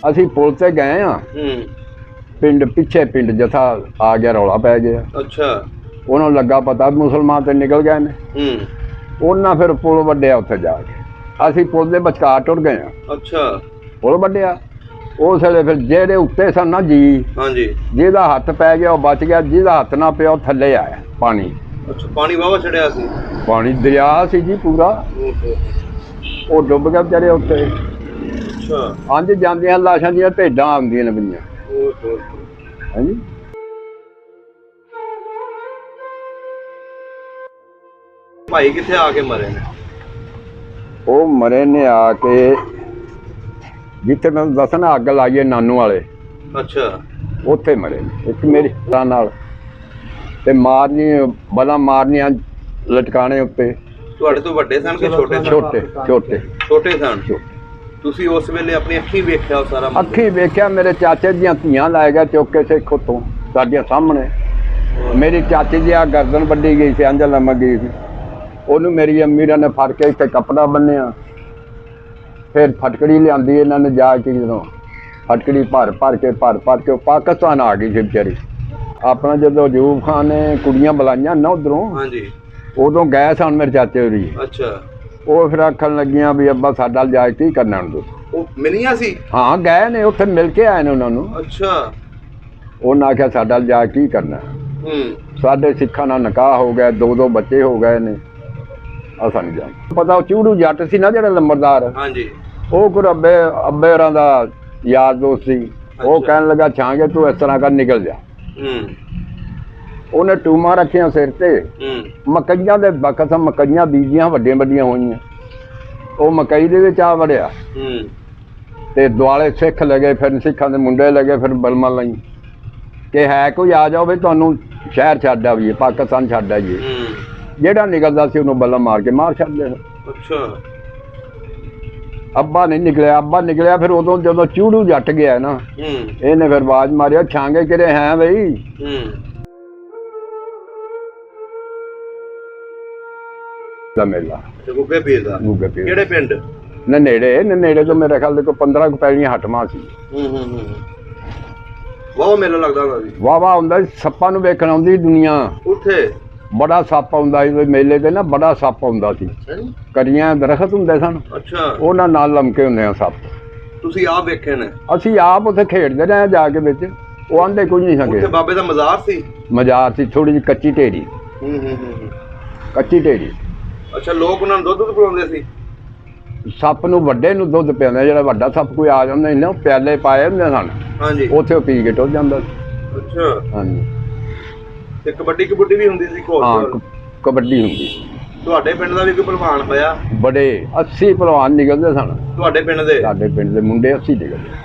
ਅਸੀਂ ਪੁਲ ਤੇ ਗਏ ਆ ਪਿੰਡ ਪਿੱਛੇ ਪਿੰਡ ਜਥਾ ਆ ਗਿਆ, ਰੌਲਾ ਪੈ ਗਿਆ। ਅੱਛਾ। ਉਹਨਾਂ ਨੂੰ ਲੱਗਾ ਪਤਾ ਮੁਸਲਮਾਨ ਤੇ ਨਿਕਲ ਗਏ ਨੇ। ਉਹਨਾਂ ਫਿਰ ਪੁਲ ਵੱਢਿਆ ਉੱਥੇ ਜਾ ਕੇ। ਅਸੀਂ ਪੁਲ ਦੇ ਵਿਚਕਾਰ ਟੁਰ ਗਏ ਆ। ਅੱਛਾ। ਪੁਲ ਵੱਢਿਆ ਉਸ ਵੇਲੇ ਫਿਰ ਜਿਹੜੇ ਉੱਤੇ ਸਨ ਨਾ ਜੀ, ਹਾਂਜੀ, ਜਿਹਦਾ ਹੱਥ ਪੈ ਗਿਆ ਉਹ ਬਚ ਗਿਆ, ਜਿਹਦਾ ਹੱਥ ਨਾ ਪਿਆ ਉਹ ਥੱਲੇ ਆਇਆ ਪਾਣੀ। ਅੱਛਾ, ਪਾਣੀ ਵਾਹਵਾ ਚੜਿਆ ਸੀ? ਪਾਣੀ ਦਰਿਆ ਸੀ ਜੀ ਪੂਰਾ, ਉਹ ਡੁੱਬ ਗਿਆ ਵਿਚਾਰੇ ਉੱਤੇ। ਅੱਛਾ। ਅੰਜ ਜਾਂਦੀਆਂ ਲਾਸ਼ਾਂ ਦੀਆਂ ਢੇਡਾਂ ਆਉਂਦੀਆਂ ਨੇ ਪਈਆਂ। ਹਾਂਜੀ। ਭਾਈ ਕਿੱਥੇ ਆ ਕੇ ਮਰੇ ਨੇ? ਉਹ ਮਰੇ ਨੇ ਆ ਕੇ ਜਿੱਥੇ ਮੈਂ ਦੱਸਣਾ ਅੱਗ ਲਾਈਏ ਨਾਨੂ ਵਾਲੇ। ਅੱਛਾ। ਉੱਥੇ ਮਰੇ ਨੇ। ਇੱਕ ਮੇਰੀ ਨਾਲ ਤੇ ਮਾਰਨੀ ਬਲਾਂ ਮਾਰਨੀਆਂ ਲਟਕਾਣੇ ਉੱਤੇ। ਤੁਹਾਡੇ ਤੋਂ ਵੱਡੇ ਸਨ ਕਿ ਛੋਟੇ ਸਨ? ਛੋਟੇ ਛੋਟੇ ਛੋਟੇ ਸਨ। ਤੁਸੀਂ ਉਸ ਵੇਲੇ ਆਪਣੀ ਅੱਖੀਂ ਵੇਖਿਆ ਉਹ ਸਾਰਾ? ਅੱਖੀਂ ਵੇਖਿਆ। ਮੇਰੇ ਚਾਚੇ ਦੀਆਂ ਧੀਆਂ ਲੈ ਗਿਆ ਚੁੱਕ ਕੇ ਸਿੱਖ ਉੱਤੋਂ ਸਾਡੀਆਂ ਸਾਹਮਣੇ। ਮੇਰੀ ਚਾਚੀ ਦੀ ਆ ਗਰਦਨ ਵੱਢੀ ਗਈ ਸੀ, ਅੰਜਲ ਲੰਮਕ ਗਈ ਸੀ। ਉਹਨੂੰ ਮੇਰੀ ਅਮੀਰਾਂ ਨੇ ਫੜ ਕੇ ਇੱਥੇ ਕੱਪੜਾ ਬੰਨਿਆ, ਫਿਰ ਫਟਕੜੀ ਲਿਆਂਦੀ ਇਹਨਾਂ ਨੇ ਜਾ ਕੇ। ਜਦੋਂ ਫਟਕੜੀ ਭਰ ਕੇ ਉਹ ਪਾਕਿਸਤਾਨ ਆ ਗਈ ਸੀ ਵਿਚਾਰੀ। ਆਪਣਾ ਜਦੋਂ ਅਯੂਬ ਖਾਨ ਨੇ ਕੁੜੀਆਂ ਬੁਲਾਈਆਂ ਨਾ ਉੱਧਰੋਂ, ਹਾਂਜੀ, ਉਦੋਂ ਗਏ ਸਨ ਮੇਰੇ ਚਾਚੇ ਹੋਰੀ। ਅੱਛਾ। ਉਹ ਫਿਰ ਆਖਣ ਲੱਗੀਆਂ ਵੀ ਅੱਬਾ ਸਾਡਾ ਜਾ ਕੇ ਕੀ ਕਰਨਾ ਹੁਣ ਤੁਸੀਂ? ਉਹ ਮਿਲੀਆਂ ਸੀ? ਹਾਂ, ਗਏ ਨੇ ਉੱਥੇ ਮਿਲ ਕੇ ਆਏ ਨੇ ਉਹਨਾਂ ਨੂੰ। ਅੱਛਾ। ਉਹਨਾਂ ਆਖਿਆ ਸਾਡਾ ਜਾ ਕੀ ਕਰਨਾ। ਸਾਡੇ ਸਿੱਖਾਂ ਨਾਲ ਨਿਕਾਹ ਹੋ ਗਿਆ, 2 ਬੱਚੇ ਹੋ ਗਏ ਨੇ। ਅਸਾਂ ਨਹੀਂ ਜਾਣਦੇ। ਪਤਾ ਉਹ ਚੂੜੂ ਜੱਟ ਸੀ ਨਾ ਜਿਹੜਾ ਲੰਬਰਦਾਰ, ਹਾਂਜੀ, ਉਹ ਕੋਈ ਅੱਬੇ ਹੋਰਾਂ ਦਾ ਯਾਰ ਦੋਸਤ ਸੀ। ਉਹ ਕਹਿਣ ਲੱਗਾ ਛਾਂਗੇ ਤੂੰ ਇਸ ਤਰ੍ਹਾਂ ਕਰ ਨਿਕਲ ਜਾ। ਉਹਨੇ ਟੂਮਾਂ ਰੱਖੀਆਂ ਸਿਰ ਤੇ। ਮਕਈਆਂ ਦੇ ਵਕਤ ਮਕਈਆਂ ਬੀਜੀਆਂ ਵੱਡੀਆਂ ਵੱਡੀਆਂ ਹੋਈਆਂ। ਉਹ ਮਕਈ ਦੇ ਵਿੱਚ ਆ ਵੜਿਆ ਤੇ ਦੁਆਲੇ ਸਿੱਖ ਲੱਗੇ। ਫਿਰ ਸਿੱਖਾਂ ਦੇ ਮੁੰਡੇ ਲੱਗੇ। ਫਿਰ ਬਲਮਾ ਲਈ ਕਿ ਹੈ ਕੋਈ ਆ ਜਾਓ ਵੀ ਤੁਹਾਨੂੰ ਸ਼ਹਿਰ ਛੱਡ ਆਈਏ, ਪਾਕਿਸਤਾਨ ਛੱਡ ਆਈਏ। ਜਿਹੜਾ ਨਿਕਲਦਾ ਸੀ ਉਹਨੂੰ ਬਲਮ ਮਾਰ ਕੇ ਮਾਰ ਛੱਡਦੇ। ਅੱਛਾ। ਅੱਬਾ ਨਹੀਂ ਨਿਕਲਿਆ। ਅੱਬਾ ਨਿਕਲਿਆ ਫਿਰ ਉਦੋਂ ਜਦੋਂ ਚੂੜੂ ਜੱਟ ਗਿਆ ਨਾ, ਇਹਨੇ ਫਿਰ ਆਵਾਜ਼ ਮਾਰਿਆ ਛਾਂਗੇ ਕਿਹੜੇ ਹੈ ਬਈ। ਮੇਲਾ ਗੁੱਗੇ ਪੀਰ ਦਾ। ਗੁੱਗੇ ਪੀਰ ਕਿਹੜੇ ਪਿੰਡ? ਨੇੜੇ ਤੋਂ ਮੇਰੇ ਖਿਆਲ ਦੇ 15 ਕੁ ਪੈਲੀਆਂ ਹਟਵਾਂ ਸੀ। ਵਾਹ ਮੇਲਾ ਲੱਗਦਾ ਹੁੰਦਾ ਸੀ? ਵਾਹ ਹੁੰਦਾ ਸੀ। ਸੱਪਾਂ ਨੂੰ ਵੇਖਣ ਆਉਂਦੀ ਦੁਨੀਆ ਉੱਥੇ। ਬੜਾ ਸੱਪ ਆਉਂਦਾ ਸੀ ਮੇਲੇ ਤੇ ਨਾ, ਬੜਾ ਸੱਪ ਆਉਂਦਾ ਸੀ। ਕਰੀਆਂ ਦਰਖਤ ਹੁੰਦੇ ਸਨ। ਅੱਛਾ। ਉਹਨਾਂ ਨਾਲ ਲਮਕੇ ਹੁੰਦੇ ਆ ਸੱਪ। ਤੁਸੀਂ ਆਪ ਵੇਖੇ ਨੇ? ਅਸੀਂ ਆਪ ਉੱਥੇ ਖੇਡਦੇ ਰਹੇ ਜਾ ਕੇ ਵਿੱਚ। ਉਹ ਆਂਦੇ ਕੁਝ ਨਹੀਂ ਸਕੇ। ਉੱਥੇ ਬਾਬੇ ਦਾ ਮਜ਼ਾਰ ਸੀ? ਮਜ਼ਾਰ ਸੀ, ਥੋੜੀ ਜਿਹੀ ਕੱਚੀ ਢੇਰੀ। ਕੱਚੀ ਢੇਰੀ। ਅੱਛਾ। ਲੋਕ ਉਹਨਾਂ ਨੂੰ ਦੁੱਧ ਪਿਲਾਉਂਦੇ ਸੀ? ਸੱਪ ਨੂੰ ਵੱਡੇ ਨੂੰ ਦੁੱਧ ਪਿਆਉਂਦੇ। ਜਿਹੜਾ ਵੱਡਾ ਸੱਪ ਕੋਈ ਆ ਜਾਂਦਾ ਸੀ ਨਾ, ਉਹ ਪਿਆਲੇ ਪਾਏ ਹੁੰਦੇ ਸਨ। ਹਾਂਜੀ। ਉੱਥੇ ਉਹ ਪੀ ਕੇ ਟੁੱਟ ਜਾਂਦਾ ਸੀ। ਅੱਛਾ। ਹਾਂਜੀ। ਤੇ ਕਬੱਡੀ ਵੀ ਹੁੰਦੀ ਸੀ? ਹਾਂ, ਕਬੱਡੀ ਹੁੰਦੀ। ਤੁਹਾਡੇ ਪਿੰਡ ਦਾ ਵੀ ਕੋਈ ਪਹਿਲਵਾਨ ਹੋਇਆ? ਬੜੇ 80 ਪਹਿਲਵਾਨ ਨਿਕਲਦੇ ਸਨ ਤੁਹਾਡੇ ਪਿੰਡ ਦੇ? ਸਾਡੇ ਪਿੰਡ ਦੇ ਮੁੰਡੇ 80 ਨਿਕਲਦੇ।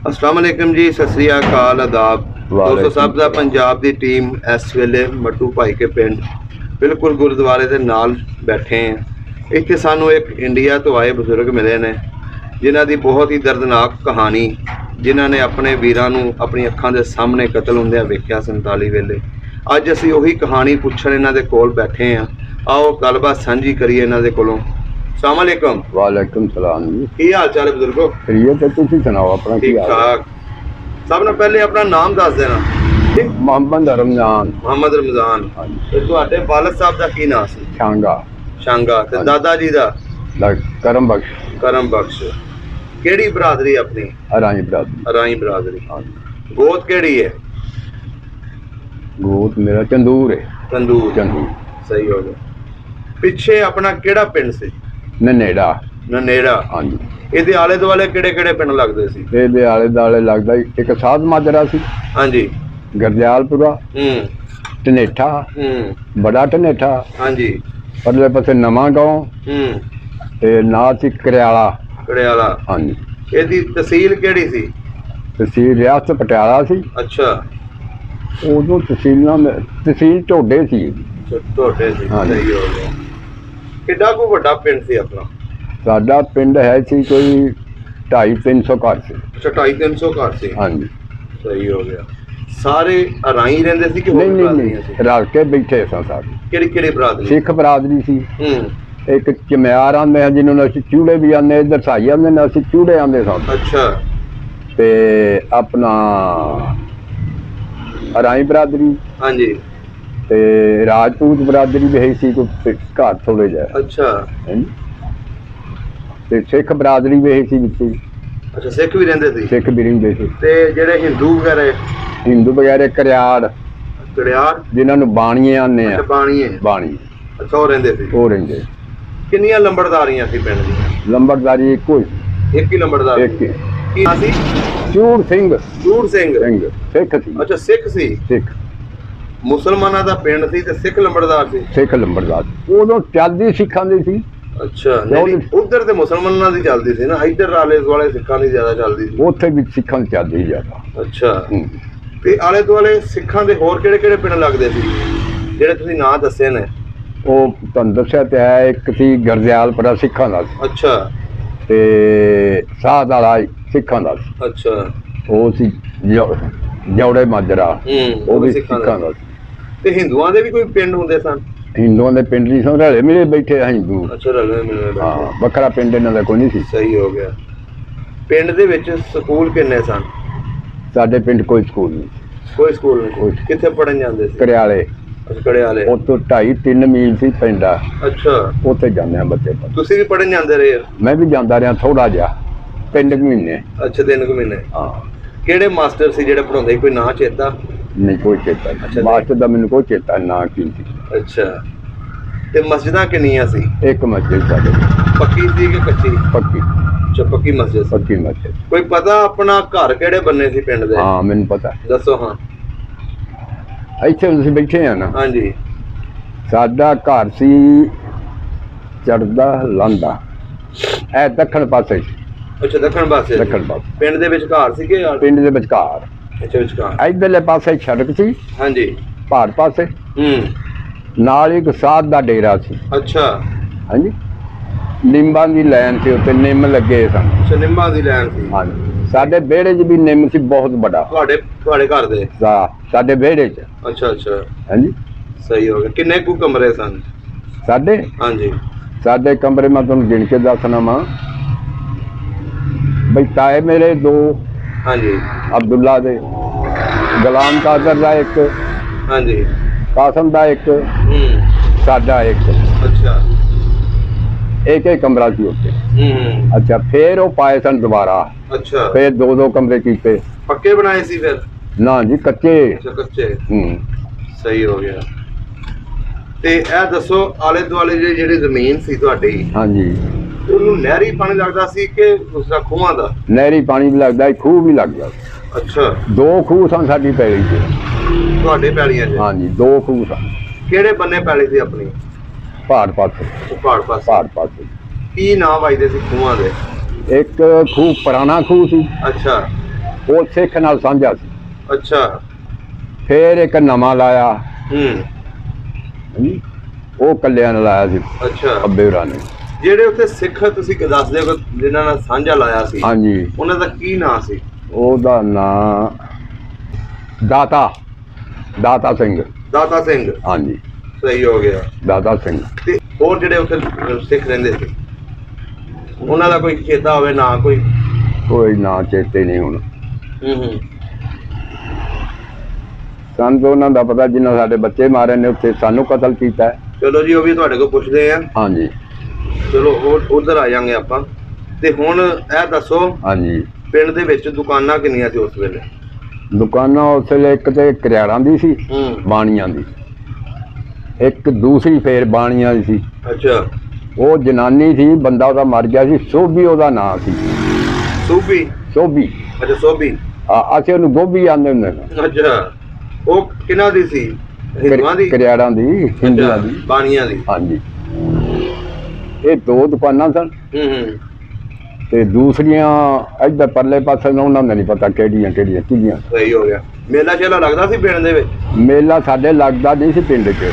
अस्सलाम वालेकुम जी, सत श्री अकाल, आदाब दोस्तों सब दा। पंजाब दी टीम इस वेले मट्टू भाई के पिंड बिल्कुल गुरुद्वारे दे नाल बैठे हैं। इत्थे सानू एक इंडिया तो आए बजुर्ग मिले ने जिन्हां दी बहुत ही दर्दनाक कहानी, जिन्हां ने अपने वीरां नू अपनी अखां दे सामने कतल हुंदियां वेख्या 47 वेले। अज असीं ओही कहानी पुछण इन्हां दे कोल बैठे हैं। आओ गलबात सांझी करिए इन्हां दे कोलों। अस्सलाम वालेकुम। वालेकुम सलाम जी। की हाल चाल है बुजुर्गो? तुसीं सुनाओ अपना। ठीक ठाक। सब ने पहले अपना नाम दस देना। मोहम्मद रमजान। मोहम्मद रमजान। ते तुहाडे वालिद साहब दा की नाम सी? शांगा। शांगा। ते दादा जी दा? करम बख्श। करम बख्श। केड़ी बरादरी अपनी? अराई बरादरी। अराई बरादरी। गोत केड़ी है? गोत मेरा चंदूर है। चंदूर। चंदूर सही हो गया। पिछे अपना केड़ा पिंड सी? ननेड़ा। ननेड़ा। हाँ जी। ਇਹਦੇ ਆਲੇ ਦੁਆਲੇ ਕਿਹੜੇ ਕਿਹੜੇ ਪਿੰਡ ਲੱਗਦੇ ਸੀ? ਇਹਦੇ ਆਲੇ ਦੁਆਲੇ ਲੱਗਦਾ ਇੱਕ ਸਾਧ ਮਾਜਰਾ ਸੀ। ਹਾਂਜੀ। ਗਰਦਿਆਲਪੁਰਾ। ਢਨੇਠਾ। ਬੜਾ ਢਨੇਠਾ। ਹਾਂਜੀ। ਪਰਲੇ ਪਾਸੇ ਨਵਾਂ ਗਾਉਂ। ਤੇ ਨਾਲ ਸੀ ਕਰਿਆਲਾ। ਕਰਿਆਲਾ। ਹਾਂਜੀ। ਇਹਦੀ ਤਹਿਸੀਲ ਕਿਹੜੀ ਸੀ? ਤਹਿਸੀਲ ਰਿਆਸਤ ਪਟਿਆਲਾ ਸੀ। ਅੱਛਾ। ਉਦੋਂ ਤਹਿਸੀਲ ਢੋਡੇ ਸੀ। ਢੋਡੇ ਸੀ। ਸਹੀ ਹੋ ਗਿਆ। ਕਿੱਡਾ ਕੋ ਵੱਡਾ ਪਿੰਡ ਸੀ ਆਪਣਾ? ਸਾਡਾ ਪਿੰਡ ਹੈ ਸੀ ਕੋਈ 250-300 ਘਰ ਸੀ। ਅੱਛਾ। 250-300 ਘਰ ਸੀ। ਹਾਂਜੀ। ਸਹੀ ਹੋ ਗਿਆ। ਸਾਰੇ ਅਰਾਈ ਰਹਿੰਦੇ ਸੀ ਕਿ ਹੋਰ ਨਹੀਂ ਨਹੀਂ ਬਰਾਦਰੀਆਂ ਸੀ? ਨਹੀਂ, ਰਲ ਕੇ ਬੈਠੇ ਸਾਂ ਸਾਰੇ। ਕਿਹੜੀ ਕਿਹੜੀ ਬਰਾਦਰੀ? ਸਿੱਖ ਬਰਾਦਰੀ ਸੀ, ਇੱਕ ਚਮਿਆਰ ਆਉਂਦੇ ਆ ਜਿਹਨੂੰ ਅਸੀਂ ਚੂੜੇ ਵੀ ਆਉਂਦੇ, ਇੱਧਰ ਸਾਈ ਆਉਂਦੇ ਨੇ, ਅਸੀਂ ਚੂੜੇ ਆਉਂਦੇ ਸਾਂ। ਅੱਛਾ। ਤੇ ਆਪਣਾ ਅਰਾਈ ਬਰਾਦਰੀ, ਹਾਂਜੀ। ਤੇ ਰਾਜਪੂਤ ਬਰਾਦਰੀ ਵੀ ਹੈ ਸੀ, ਕੋਈ ਘਰ ਥੋੜੇ ਜਿਹਾ। ਅੱਛਾ। ਹੈਂ। ਤੇ ਸਿੱਖ ਬਰਾਦਰੀ ਵੀ ਹੈ ਸੀ ਵਿੱਚ। ਅੱਛਾ, ਸਿੱਖ ਵੀ ਰਹਿੰਦੇ ਸੀ? ਸਿੱਖ ਵੀ ਰਹਿੰਦੇ ਸੀ। ਤੇ ਜਿਹੜੇ ਹਿੰਦੂ ਵਗੈਰਾ? ਹਿੰਦੂ ਵਗੈਰੇ ਕਰਿਆੜ, ਕੜਿਆਰ ਜਿਨ੍ਹਾਂ ਨੂੰ ਬਾਣੀਏ ਆਉਂਦੇ ਆ। ਬਾਣੀਏ? ਬਾਣੀ। ਅੱਛਾ, ਉਹ ਰਹਿੰਦੇ ਸੀ? ਉਹ ਰਹਿੰਦੇ। ਕਿੰਨੀਆਂ ਲੰਬੜਦਾਰੀਆਂ ਸੀ ਪਿੰਡ ਦੀਆਂ? ਲੰਬੜਦਾਰੀ ਇੱਕੋ ਹੀ। ਇੱਕ ਹੀ ਲੰਬੜਦਾਰ? ਇੱਕ ਹੀ। ਕੀ ਨਾਂ ਸੀ? ਚੂੜ ਸਿੰਘ। ਚੂੜ ਸਿੰਘ? ਸਿੰਘ ਸਿੱਖ ਸੀ। ਅੱਛਾ, ਸਿੱਖ ਸੀ। ਸਿੱਖ। ਮੁਸਲਮਾਨਾਂ ਦਾ ਪਿੰਡ ਸੀ ਤੇ ਸਿੱਖ ਲੰਬੜਦਾਰ ਸੀ? ਸਿੱਖ ਲੰਬੜਦਾਰ ਉਦੋਂ ਚੱਲਦੀ ਸਿੱਖਾਂ ਦੀ ਸੀ। ਅੱਛਾ। ਨਹੀਂ, ਉਧਰ ਤੇ ਮੁਸਲਮਾਨਾਂ ਦੀ ਚੱਲਦੀ ਸੀ ਨਾ, ਇੱਧਰ ਆਲੇ ਦੁਆਲੇ ਸਿੱਖਾਂ ਦੀ ਜ਼ਿਆਦਾ ਚੱਲਦੀ ਸੀ? ਉੱਥੇ ਵੀ ਸਿੱਖਾਂ ਦੀ ਚੱਲਦੀ ਜ਼ਿਆਦਾ। ਅੱਛਾ। ਤੇ ਆਲੇ ਦੁਆਲੇ ਸਿੱਖਾਂ ਦੇ ਹੋਰ ਕਿਹੜੇ ਕਿਹੜੇ ਪਿੰਡ ਲੱਗਦੇ ਸੀ ਜਿਹੜੇ ਤੁਸੀਂ ਨਾਂ ਦੱਸੇ ਨੇ? ਉਹ ਤੁਹਾਨੂੰ ਦੱਸਿਆ ਤੇ ਹੈ, ਇੱਕ ਸੀ ਗਰਦਿਆਲਪੁਰਾ ਸਿੱਖਾਂ ਦਾ ਸੀ। ਅੱਛਾ। ਤੇ ਸਾਧ ਵਾਲਾ ਸਿੱਖਾਂ ਦਾ ਸੀ। ਅੱਛਾ। ਉਹ ਸੀ ਜੌੜੇ ਮਾਜਰਾ, ਉਹ ਵੀ ਸਿੱਖਾਂ ਦਾ ਸੀ। ਤੇ ਹਿੰਦੂਆਂ ਦੇ ਵੀ ਕੋਈ ਪਿੰਡ ਹੁੰਦੇ ਸਨ? ਹਿੰਦੂਆਂ ਦੇ ਪਿੰਡ ਨਹੀਂ ਸਨ, ਰਲੇ ਮਿਲੇ ਬੈਠੇ ਆ ਹਿੰਦੂ। ਅੱਛਾ, ਰਲੇ ਮਿਲੇ। ਹਾਂ, ਵੱਖਰਾ ਪਿੰਡ ਇਹਨਾਂ ਦਾ ਕੋਈ ਨਹੀਂ ਸੀ। ਸਹੀ ਹੋ ਗਿਆ। ਪਿੰਡ ਦੇ ਵਿੱਚ ਸਕੂਲ ਕਿੰਨੇ ਸਨ? ਸਾਡੇ ਪਿੰਡ ਕੋਈ ਸਕੂਲ ਨਹੀਂ। ਕੋਈ ਸਕੂਲ ਨਹੀਂ? ਕਿੱਥੇ ਪੜਨ ਜਾਂਦੇ ਸੀ? ਕਰਿਆਲੇ। ਅੱਛਾ, ਕੜਿਆਲੇ। ਉੱਥੋਂ 2.5-3 ਮੀਲ ਸੀ ਪਿੰਡ। ਅੱਛਾ। ਉੱਥੇ ਜਾਂਦੇ ਆ ਬੱਚੇ। ਤੁਸੀਂ ਵੀ ਪੜਨ ਜਾਂਦੇ ਰਹੇ? ਮੈਂ ਵੀ ਜਾਂਦਾ ਰਿਹਾ ਥੋੜਾ ਜਿਹਾ, 3 ਮਹੀਨੇ। ਅੱਛਾ, 3 ਮਹੀਨੇ। ਹਾਂ। ਕਿਹੜੇ ਮਾਸਟਰ ਸੀ ਜਿਹੜੇ ਪੜਾਉਂਦੇ? ਕੋਈ ਨਾਂ ਚੇਤਾ? ਨਹੀਂ, ਕੋਈ ਚੇਤਾ ਨਹੀਂ। ਮਾਸਟਰ ਦਾ ਮੈਨੂੰ ਕੋਈ ਚੇਤਾ ਨਾ ਕੀ ਸੀ। ਅੱਛਾ। ਤੇ ਮਸਜਿਦਾਂ ਕਿੰਨੀਆਂ ਸੀ? ਇੱਕ ਮਸਜਿਦ ਸਾਡੇ। ਪੱਕੀ ਸੀ ਕਿ ਕੱਚੀ? ਪੱਕੀ। ਅੱਛਾ, ਪੱਕੀ ਮਸਜਿਦ ਸੀ। ਪੱਕੀ ਮਸਜਿਦ। ਕੋਈ ਪਤਾ ਆਪਣਾ ਘਰ ਕਿਹੜੇ ਬੰਨੇ ਸੀ ਪਿੰਡ ਦੇ? ਹਾਂ, ਮੈਨੂੰ ਪਤਾ। ਦੱਸੋ। ਹਾਂ, ਇੱਥੇ ਤੁਸੀਂ ਬੈਠੇ ਆ ਨਾ? ਹਾਂਜੀ। ਸਾਡਾ ਘਰ ਸੀ ਚੜਦਾ ਲਾਂਦਾ, ਇਹ ਦੱਖਣ ਪਾਸੇ। ਅੱਛਾ, ਦੱਖਣ ਪਾਸੇ? ਦੱਖਣ ਪਾਸੇ। ਪਿੰਡ ਦੇ ਵਿੱਚ ਘਰ ਸੀ ਕਿ? ਪਿੰਡ ਦੇ ਵਿਚਕਾਰ। ਅੱਛਾ, ਵਿਚਕਾਰ। ਇੱਧਰਲੇ ਪਾਸੇ ਸੜਕ ਸੀ। ਹਾਂਜੀ। ਭਾਰ ਪਾਸੇ ਨਾਲ ਇੱਕ ਸਾਧ ਦਾ ਡੇਰਾ ਸੀ। ਅੱਛਾ। ਹਾਂਜੀ। ਨਿੰਬਾਂ ਦੀ ਲਾਈਨ ਸੀ, ਉੱਤੇ ਨਿੰਮ ਲੱਗੇ ਸਨ। ਅੱਛਾ, ਨਿੰਬਾਂ ਦੀ ਲਾਈਨ ਸੀ। ਹਾਂਜੀ। ਸਾਡੇ ਵਿਹੜੇ 'ਚ ਵੀ ਨਿੰਮ ਸੀ ਬਹੁਤ ਵੱਡਾ। ਤੁਹਾਡੇ ਘਰ ਦੇ? ਸਾਡੇ ਵਿਹੜੇ 'ਚ। ਅੱਛਾ ਅੱਛਾ। ਹਾਂਜੀ। ਸਹੀ ਹੋ ਗਿਆ। ਕਿੰਨੇ ਕੁ ਕਮਰੇ ਸਨ ਸਾਡੇ? ਹਾਂਜੀ। ਸਾਡੇ ਕਮਰੇ ਮੈਂ ਤੁਹਾਨੂੰ ਗਿਣ ਕੇ ਦੱਸਣਾ ਵਾ ਬਈ। ਤਾਏ ਮੇਰੇ 2। ਹਾਂਜੀ। ਅਬਦੁੱਲਾ ਦੇ, ਗੁਲਾਮ ਕਾਦਰ ਦਾ ਇੱਕ। ਹਾਂਜੀ। ਕਾਸਮ ਦਾ ਇੱਕ। ਸਾਡਾ ਇੱਕ। ਅੱਛਾ। ਇੱਕ ਕਮਰਾ ਸੀ ਉੱਥੇ। ਅੱਛਾ। ਫੇਰ ਉਹ ਪਾਏ ਸਨ ਦੁਬਾਰਾ। ਅੱਛਾ। ਫੇਰ 2 ਕਮਰੇ ਕੀਤੇ। ਪੱਕੇ ਬਣਾਏ ਸੀ ਫਿਰ? ਨਾ ਜੀ, ਕੱਚੇ। ਅੱਛਾ, ਕੱਚੇ। ਸਹੀ ਹੋ ਗਿਆ। ਤੇ ਇਹ ਦੱਸੋ, ਆਲੇ ਦੁਆਲੇ ਜਿਹੜੀ ਜ਼ਮੀਨ ਸੀ ਤੁਹਾਡੀ, ਹਾਂਜੀ, ਉਹਨੂੰ ਨਹਿਰੀ ਪਾਣੀ ਲੱਗਦਾ ਸੀ ਕਿ ਦੂਸਰਾ ਖੂਹਾਂ ਦਾ? ਨਹਿਰੀ ਪਾਣੀ ਵੀ ਲੱਗਦਾ, ਖੂਹ ਵੀ ਲੱਗਦਾ। ਅੱਛਾ। 2 ਖੂਹ ਸਨ ਸਾਡੀ ਪੈਲੀ 'ਚ। ਤੁਹਾਡੇ ਪੈਲੀਆਂ 'ਚ? ਹਾਂਜੀ, 2 ਖੂਹ ਸਨ। ਕਿਹੜੇ ਬੰਨੇ ਪੈਲੀ ਸੀ ਆਪਣੀ? ਪਹਾੜ ਪਾਸੇ। ਪਹਾੜ ਪਾਸੇ? ਪਹਾੜ ਪਾਸੇ। ਕੀ ਨਾਂ ਵੱਜਦੇ ਸੀ ਖੂਹਾਂ ਦੇ? ਇੱਕ ਖੂਹ ਪੁਰਾਣਾ ਖੂਹ ਸੀ। ਅੱਛਾ। ਉਹ ਸਿੱਖ ਨਾਲ ਸਾਂਝਾ ਸੀ। ਅੱਛਾ। ਫੇਰ ਇੱਕ ਨਵਾਂ ਲਾਇਆ। ਉਹ ਕੱਲਿਆਂ ਨੇ ਲਾਇਆ ਸੀ। ਅੱਛਾ। ਅੱਬੇ ਹੋਰਾਂ ਨੇ। ਜਿਹੜੇ ਉੱਥੇ ਸਿੱਖ ਤੁਸੀਂ ਦੱਸਦੇ ਹੋ ਜਿਨ੍ਹਾਂ ਨਾਲ ਸਾਂਝਾ ਲਾਇਆ ਸੀ, ਹਾਂਜੀ, ਉਹਨਾਂ ਦਾ ਕੀ ਨਾਂ ਸੀ? ਉਹਦਾ ਨਾਂ ਦਾਤਾ ਸਿੰਘ। ਦਾਤਾ ਸਿੰਘ? ਹਾਂਜੀ। ਸਹੀ ਹੋ ਗਿਆ। ਦਾਤਾ ਸਿੰਘ। ਤੇ ਹੋਰ ਜਿਹੜੇ ਉੱਥੇ ਸਿੱਖ ਰਹਿੰਦੇ ਸੀ, ਉਹਨਾਂ ਦਾ ਕੋਈ ਚੇਤਾ ਹੋਵੇ ਨਾ? ਕੋਈ ਨਾਂ ਚੇਤੇ ਨਹੀਂ ਹੁਣ। ਸਾਨੂੰ ਤਾਂ ਉਹਨਾਂ ਦਾ ਪਤਾ ਜਿਨ੍ਹਾਂ ਸਾਡੇ ਬੱਚੇ ਮਾਰੇ ਨੇ ਉੱਥੇ, ਸਾਨੂੰ ਕਤਲ ਕੀਤਾ। ਚਲੋ ਜੀ, ਉਹ ਵੀ ਤੁਹਾਡੇ ਕੋਲ ਪੁੱਛਦੇ ਆ। ਹਾਂਜੀ। ਚਲੋ ਉਧਰ ਆ ਜਾਾਂਗੇ ਆਪਾਂ। ਤੇ ਹੁਣ ਇਹ ਦੱਸੋ, ਹਾਂਜੀ, ਪਿੰਡ ਦੇ ਵਿੱਚ ਦੁਕਾਨਾਂ ਕਿੰਨੀਆਂ ਸੀ ਉਸ ਵੇਲੇ? ਦੁਕਾਨਾਂ ਉਸ ਵੇਲੇ ਇੱਕ ਤੇ ਕਰਿਆੜਾਂ ਦੀ ਸੀ, ਬਾਣੀਆਂ ਦੀ। ਇੱਕ ਦੂਸਰੀ ਫੇਰ ਬਾਣੀਆਂ ਦੀ ਸੀ। ਅੱਛਾ। ਉਹ ਜਨਾਨੀ ਸੀ, ਬੰਦਾ ਉਹਦਾ ਮਰ ਗਿਆ ਸੀ, ਸੋਭੀ ਉਹਦਾ ਨਾਂ ਸੀ। ਸੋਭੀ? ਸੋਭੀ। ਅੱਛਾ, ਸੋਭੀ। ਅਸੀਂ ਉਹਨੂੰ ਗੋਭੀ ਆਂਦੇ ਹੁੰਦੇ ਨੇ। ਅੱਛਾ। ਉਹ ਕਿਹਨਾਂ ਦੀ ਸੀ? ਹਿੰਦੂਆਂ ਦੀ? ਕਰਿਆੜਾਂ ਦੀ, ਹਿੰਦੂਆਂ ਦੀ, ਬਾਣੀਆਂ ਦੀ। ਹਾਂਜੀ। ਇਹ 2 ਦੁਕਾਨਾਂ ਸਨ। ਤੇ ਦੂਸਰੀਆਂ ਇੱਧਰ ਪਰਲੇ ਪਾਸੇ ਉਹਨਾਂ ਦਾ ਨਹੀਂ ਪਤਾ ਕਿਹੜੀਆਂ ਕਿਹੜੀਆਂ। ਸਹੀ ਹੋ ਗਿਆ। ਮੇਲਾ ਸ਼ੇਲਾ ਲੱਗਦਾ ਸੀ ਪਿੰਡ ਦੇ ਵਿੱਚ? ਮੇਲਾ ਸਾਡੇ ਲੱਗਦਾ ਨਹੀਂ ਸੀ ਪਿੰਡ 'ਚ।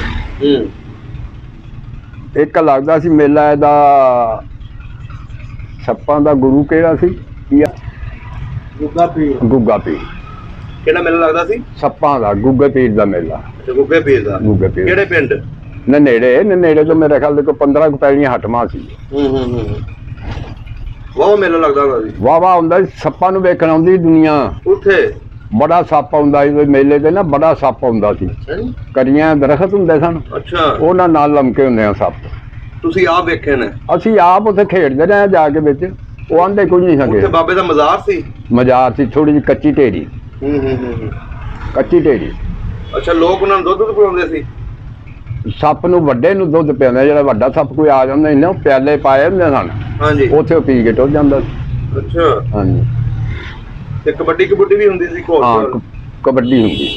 ਇੱਕ ਲੱਗਦਾ ਸੀ ਮੇਲਾ ਇਹਦਾ, ਸੱਪਾਂ ਦਾ ਗੁਰੂ ਕਿਹੜਾ ਸੀ? ਗੁੱਗਾ ਪੀਰ। ਗੁੱਗਾ ਪੀਰ। ਕਿਹੜਾ ਮੇਲਾ ਲੱਗਦਾ ਸੀ? ਸੱਪਾਂ ਦਾ, ਗੁੱਗੇ ਪੀਰ ਦਾ ਮੇਲਾ। ਤੇ ਗੁੱਗੇ ਪੀਰ ਦਾ? ਗੁੱਗੇ ਪੀਰ। ਕਿਹੜੇ ਪਿੰਡ? ਨੇੜੇ ਤੋਂ ਮੇਰੇ ਖਿਆਲ ਦੇ ਕੋਈ 15 ਕੁ ਪੈਲੀਆਂ ਹਟਵਾਂ ਸੀ। ਵਾਹ ਮੇਲਾ ਲੱਗਦਾ ਹੁੰਦਾ ਸੀ? ਵਾਹ ਹੁੰਦਾ ਸੀ, ਸੱਪਾਂ ਨੂੰ ਵੇਖਣ ਆਉਂਦੀ ਦੁਨੀਆ। ਉੱਥੇ ਬੜਾ ਸੱਪ ਆਉਂਦਾ ਸੀ ਮੇਲੇ ਤੇ ਨਾ, ਬੜਾ ਸੱਪ ਆਉਂਦਾ ਸੀ। ਕਰੀਆਂ ਦਰਖਤ ਹੁੰਦੇ ਸਨ। ਅੱਛਾ। ਉਹਨਾਂ ਨਾਲ ਲਮਕੇ ਹੁੰਦੇ ਆ ਸੱਪ। ਤੁਸੀਂ ਆਪ ਵੇਖੇ ਨੇ? ਅਸੀਂ ਆਪ ਉੱਥੇ ਖੇਡਦੇ ਰਹੇ ਜਾ ਕੇ ਵਿੱਚ। ਉਹ ਆਂਦੇ ਕੁਝ ਨਹੀਂ ਸਕੇ। ਉੱਥੇ ਬਾਬੇ ਦਾ ਮਜ਼ਾਰ ਸੀ? ਮਜ਼ਾਰ ਸੀ, ਥੋੜੀ ਜਿਹੀ ਕੱਚੀ ਢੇਰੀ। ਕੱਚੀ ਢੇਰੀ। ਅੱਛਾ, ਲੋਕ ਉਹਨਾਂ ਨੂੰ ਦੁੱਧ ਪਿਲਾਉਂਦੇ ਸੀ? ਸੱਪ ਨੂੰ ਵੱਡੇ ਨੂੰ ਦੁੱਧ ਪਿਆਉਂਦੇ, ਜਿਹੜਾ ਵੱਡਾ ਸੱਪ ਕੋਈ ਆ ਜਾਂਦਾ ਇਹਨਾਂ ਪਿਆਲੇ ਪਾਏ ਹੁੰਦੇ ਸਨ। ਹਾਂਜੀ। ਉੱਥੇ ਪੀ ਕੇ ਟੁੱਟ ਜਾਂਦਾ ਸੀ। ਅੱਛਾ। ਹਾਂਜੀ। ਤੇ ਕਬੱਡੀ ਵੀ ਹੁੰਦੀ ਸੀ? ਹਾਂ, ਕਬੱਡੀ ਹੁੰਦੀ।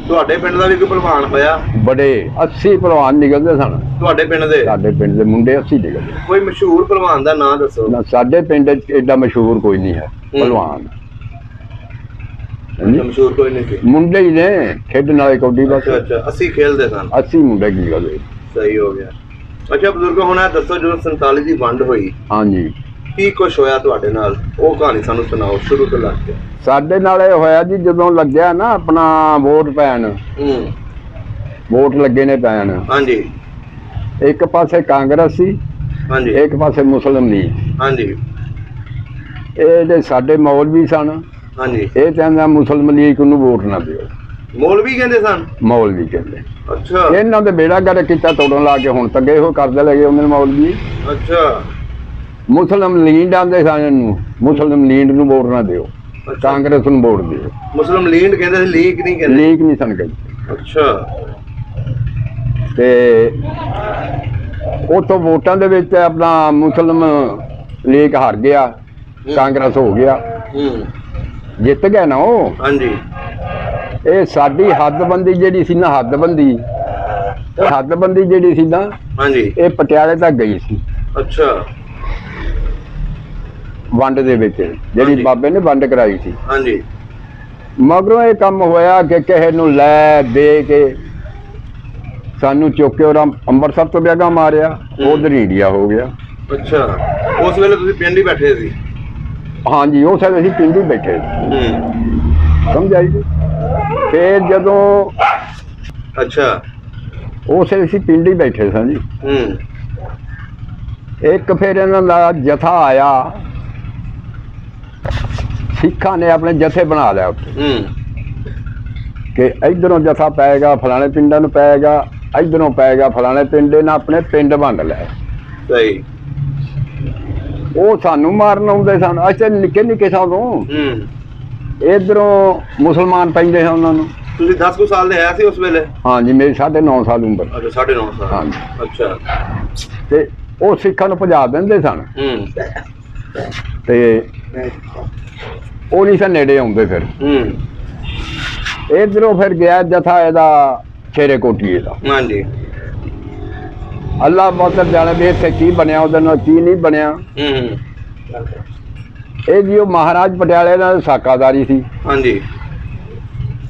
ਤੁਹਾਡੇ ਪਿੰਡ ਦਾ ਵੀ ਕੋਈ ਪਹਿਲਵਾਨ ਹੋਇਆ? ਬੜੇ 80 ਪਹਿਲਵਾਨ ਨਿਕਲਦੇ ਸਨ ਤੁਹਾਡੇ ਪਿੰਡ ਦੇ? ਸਾਡੇ ਪਿੰਡ ਦੇ ਮੁੰਡੇ 80 ਨਿਕਲਦੇ। ਕੋਈ ਮਸ਼ਹੂਰ ਪਹਿਲਵਾਨ ਦਾ ਨਾਂ ਦੱਸੋ? ਨਾ, ਸਾਡੇ ਪਿੰਡ ਏਡਾ ਮਸ਼ਹੂਰ ਕੋਈ ਨਹੀਂ ਹੈ ਪਹਿਲਵਾਨ। ਮਸ਼ਹੂਰ ਕੋਈ ਨਹੀਂ ਸੀ? ਮੁੰਡੇ ਹੀ ਨੇ ਖੇਡਣ ਵਾਲੇ ਕਬੱਡੀ ਬਸ। ਅੱਛਾ, 80 ਖੇਲਦੇ ਸਨ? 80 ਮੁੰਡੇ ਕੀ ਗੱਲ। ਸਹੀ ਹੋ ਗਿਆ। ਅੱਛਾ ਬਜ਼ੁਰਗੋ, ਹੁਣ ਇਹ ਦੱਸੋ ਜਦੋਂ 47 ਦੀ ਵੰਡ ਹੋਈ, ਹਾਂਜੀ, ਕੀ ਕੁਛ ਹੋਇਆ ਤੁਹਾਡੇ ਨਾਲ? ਉਹ ਕਹਾਣੀ ਸਾਨੂੰ ਸੁਣਾਓ ਸ਼ੁਰੂ ਤੋਂ ਲੱਗ ਕੇ। ਸਾਡੇ ਨਾਲ ਇਹ ਹੋਇਆ ਜੀ, ਜਦੋਂ ਲੱਗਿਆ ਨਾ ਆਪਣਾ ਵੋਟ ਪੈਣ, ਵੋਟ ਲੱਗੇ ਨੇ ਪੈਣ। ਹਾਂਜੀ। ਇੱਕ ਪਾਸੇ ਕਾਂਗਰਸ ਸੀ, ਹਾਂਜੀ, ਇੱਕ ਪਾਸੇ ਮੁਸਲਿਮ ਲੀਗ। ਹਾਂਜੀ। ਇਹ ਜਿਹੜੇ ਸਾਡੇ ਮੌਲਵੀ ਸਨ, ਹਾਂਜੀ, ਇਹ ਕਹਿੰਦਾ ਮੁਸਲਿਮ ਲੀਗ ਨੂੰ ਵੋਟ ਨਾ ਦਿਓ। ਮੌਲਵੀ ਕਹਿੰਦੇ ਸਨ? ਮੌਲਵੀ ਕਹਿੰਦੇ। ਅੱਛਾ। ਇਹਨਾਂ ਦੇ ਬੇੜਾ ਗਰਕ ਕੀਤਾ, ਤੋੜਨ ਲਾ ਕੇ ਹੁਣ ਤੱਕ ਇਹੋ ਕਰਦੇ ਲੱਗੇ ਉਹਨੇ ਮੌਲਵੀ। ਅੱਛਾ। ਮੁਸਲਿਮ ਲੀਗ ਆਂਦੇ ਸਨ ਇਹਨੂੰ, ਮੁਸਲਿਮ ਲੀਗ ਨੂੰ ਵੋਟ ਨਾ ਦਿਓ, ਕਾਂਗਰਸ ਨੂੰ ਵੋਟ ਦਿਓ। ਮੁਸਲਿਮ ਲੀਗ ਕਹਿੰਦੇ ਸੀ, ਲੀਗ ਨਹੀਂ ਕਹਿੰਦੇ? ਲੀਗ ਨਹੀਂ ਸਨ ਕਹਿੰਦੇ। ਅੱਛਾ। ਤੇ ਉਤੋਂ ਵੋਟਾਂ ਦੇ ਵਿੱਚ ਆਪਣਾ ਮੁਸਲਿਮ ਲੀਗ ਹਾਰ ਗਿਆ, ਕਾਂਗਰਸ ਹੋ ਗਿਆ, ਜਿੱਤ ਗਿਆ ਨਾ ਉਹ। ਹਾਂਜੀ। ਇਹ ਸਾਡੀ ਹੱਦਬੰਦੀ ਜਿਹੜੀ ਸੀ ਨਾ, ਹੱਦਬੰਦੀ ਜਿਹੜੀ ਸੀ ਨਾ, ਹਾਂਜੀ, ਇਹ ਪਟਿਆਲੇ ਤੱਕ ਗਈ ਸੀ। ਅੱਛਾ। ਵੰਡ ਦੇ ਵਿੱਚ ਜਿਹੜੀ ਬਾਬੇ ਨੇ ਵੰਡ ਕਰਾਈ ਸੀ। ਹਾਂਜੀ। ਮਗਰੋਂ ਇਹ ਕੰਮ ਹੋਇਆ ਕਿ ਕਿਸੇ ਨੂੰ ਲੈ ਦੇ ਕੇ ਸਾਨੂੰ ਚੁੱਕ ਕੇ ਉਹ ਅੰਮ੍ਰਿਤਸਰ ਤੋਂ ਬਿਆਗਾ ਮਾਰਿਆ, ਉਧਰ ਇੰਡੀਆ ਹੋ ਗਿਆ। ਅੱਛਾ। ਉਸ ਵੇਲੇ ਤੁਸੀਂ ਪਿੰਡ ਹੀ ਬੈਠੇ ਸੀ? ਹਾਂਜੀ, ਉਸ ਵੇਲੇ ਅਸੀਂ ਪਿੰਡ ਹੀ ਬੈਠੇ ਸੀ। ਸਮਝਾਈ ਜੀ? ਫਿਰ ਜਦੋਂ, ਅੱਛਾ, ਉਸ ਵੇਲੇ ਅਸੀਂ ਪਿੰਡ ਹੀ ਬੈਠੇ ਸਾਂ ਜੀ। ਇੱਕ ਫਿਰ ਇਹਨਾਂ ਦਾ ਜਥਾ ਆਇਆ, ਸਿੱਖਾਂ ਨੇ ਆਪਣੇ ਜਥੇ ਬਣਾ ਲਿਆ ਉੱਥੇ ਕਿ ਇਧਰੋਂ ਜਥਾ ਪਏਗਾ ਫਲਾਣੇ ਪਿੰਡਾਂ ਨੂੰ ਪਏਗਾ, ਇਧਰੋਂ ਪਏਗਾ ਫਲਾਣੇ ਪਿੰਡ ਨਾਲ ਆਪਣੇ ਪਿੰਡ ਵੰਡ ਲੈ। ਸਹੀ। ਉਹ ਸਾਨੂੰ ਮਾਰਨ ਆਉਂਦੇ ਸਨ, ਅਸੀਂ ਨਿੱਕੇ ਨਿੱਕੇ ਸਾਂ ਉਦੋਂ। ਇਧਰੋਂ ਮੁਸਲਮਾਨ ਪੈਂਦੇ ਸਨ ਉਹਨਾਂ ਨੂੰ। ਤੁਸੀਂ 10 ਸਾਲ ਦੇ ਆਇਆ ਸੀ ਉਸ ਵੇਲੇ? ਹਾਂਜੀ, ਮੇਰੀ 9.5 ਸਾਲ ਉਮਰ। ਅੱਛਾ, 9.5 ਸਾਲ। ਹਾਂਜੀ। ਅੱਛਾ। ਤੇ ਉਹ ਸਿੱਖਾਂ ਨੂੰ ਭਜਾ ਦਿੰਦੇ ਸਨ ਤੇ ਉਹ ਨਹੀਂ ਸਨ ਨੇੜੇ ਆਉਂਦੇ। ਫਿਰ ਇਧਰੋਂ ਫਿਰ ਗਿਆ ਜਥਾ ਇਹਦਾ ਛੇਰੇ ਕੋਟੀਏ ਦਾ। ਹਾਂਜੀ। ਅੱਲਾ ਬਹੁਤ ਜਾਣੇ ਵੀ ਇੱਥੇ ਕੀ ਬਣਿਆ, ਉਹਦੇ ਨਾਲ ਕੀ ਨਹੀਂ ਬਣਿਆ। ਇਹ ਜੀ ਉਹ ਮਹਾਰਾਜ ਪਟਿਆਲੇ ਦਾ ਸਾਕਾਦਾਰੀ ਸੀ। ਹਾਂਜੀ।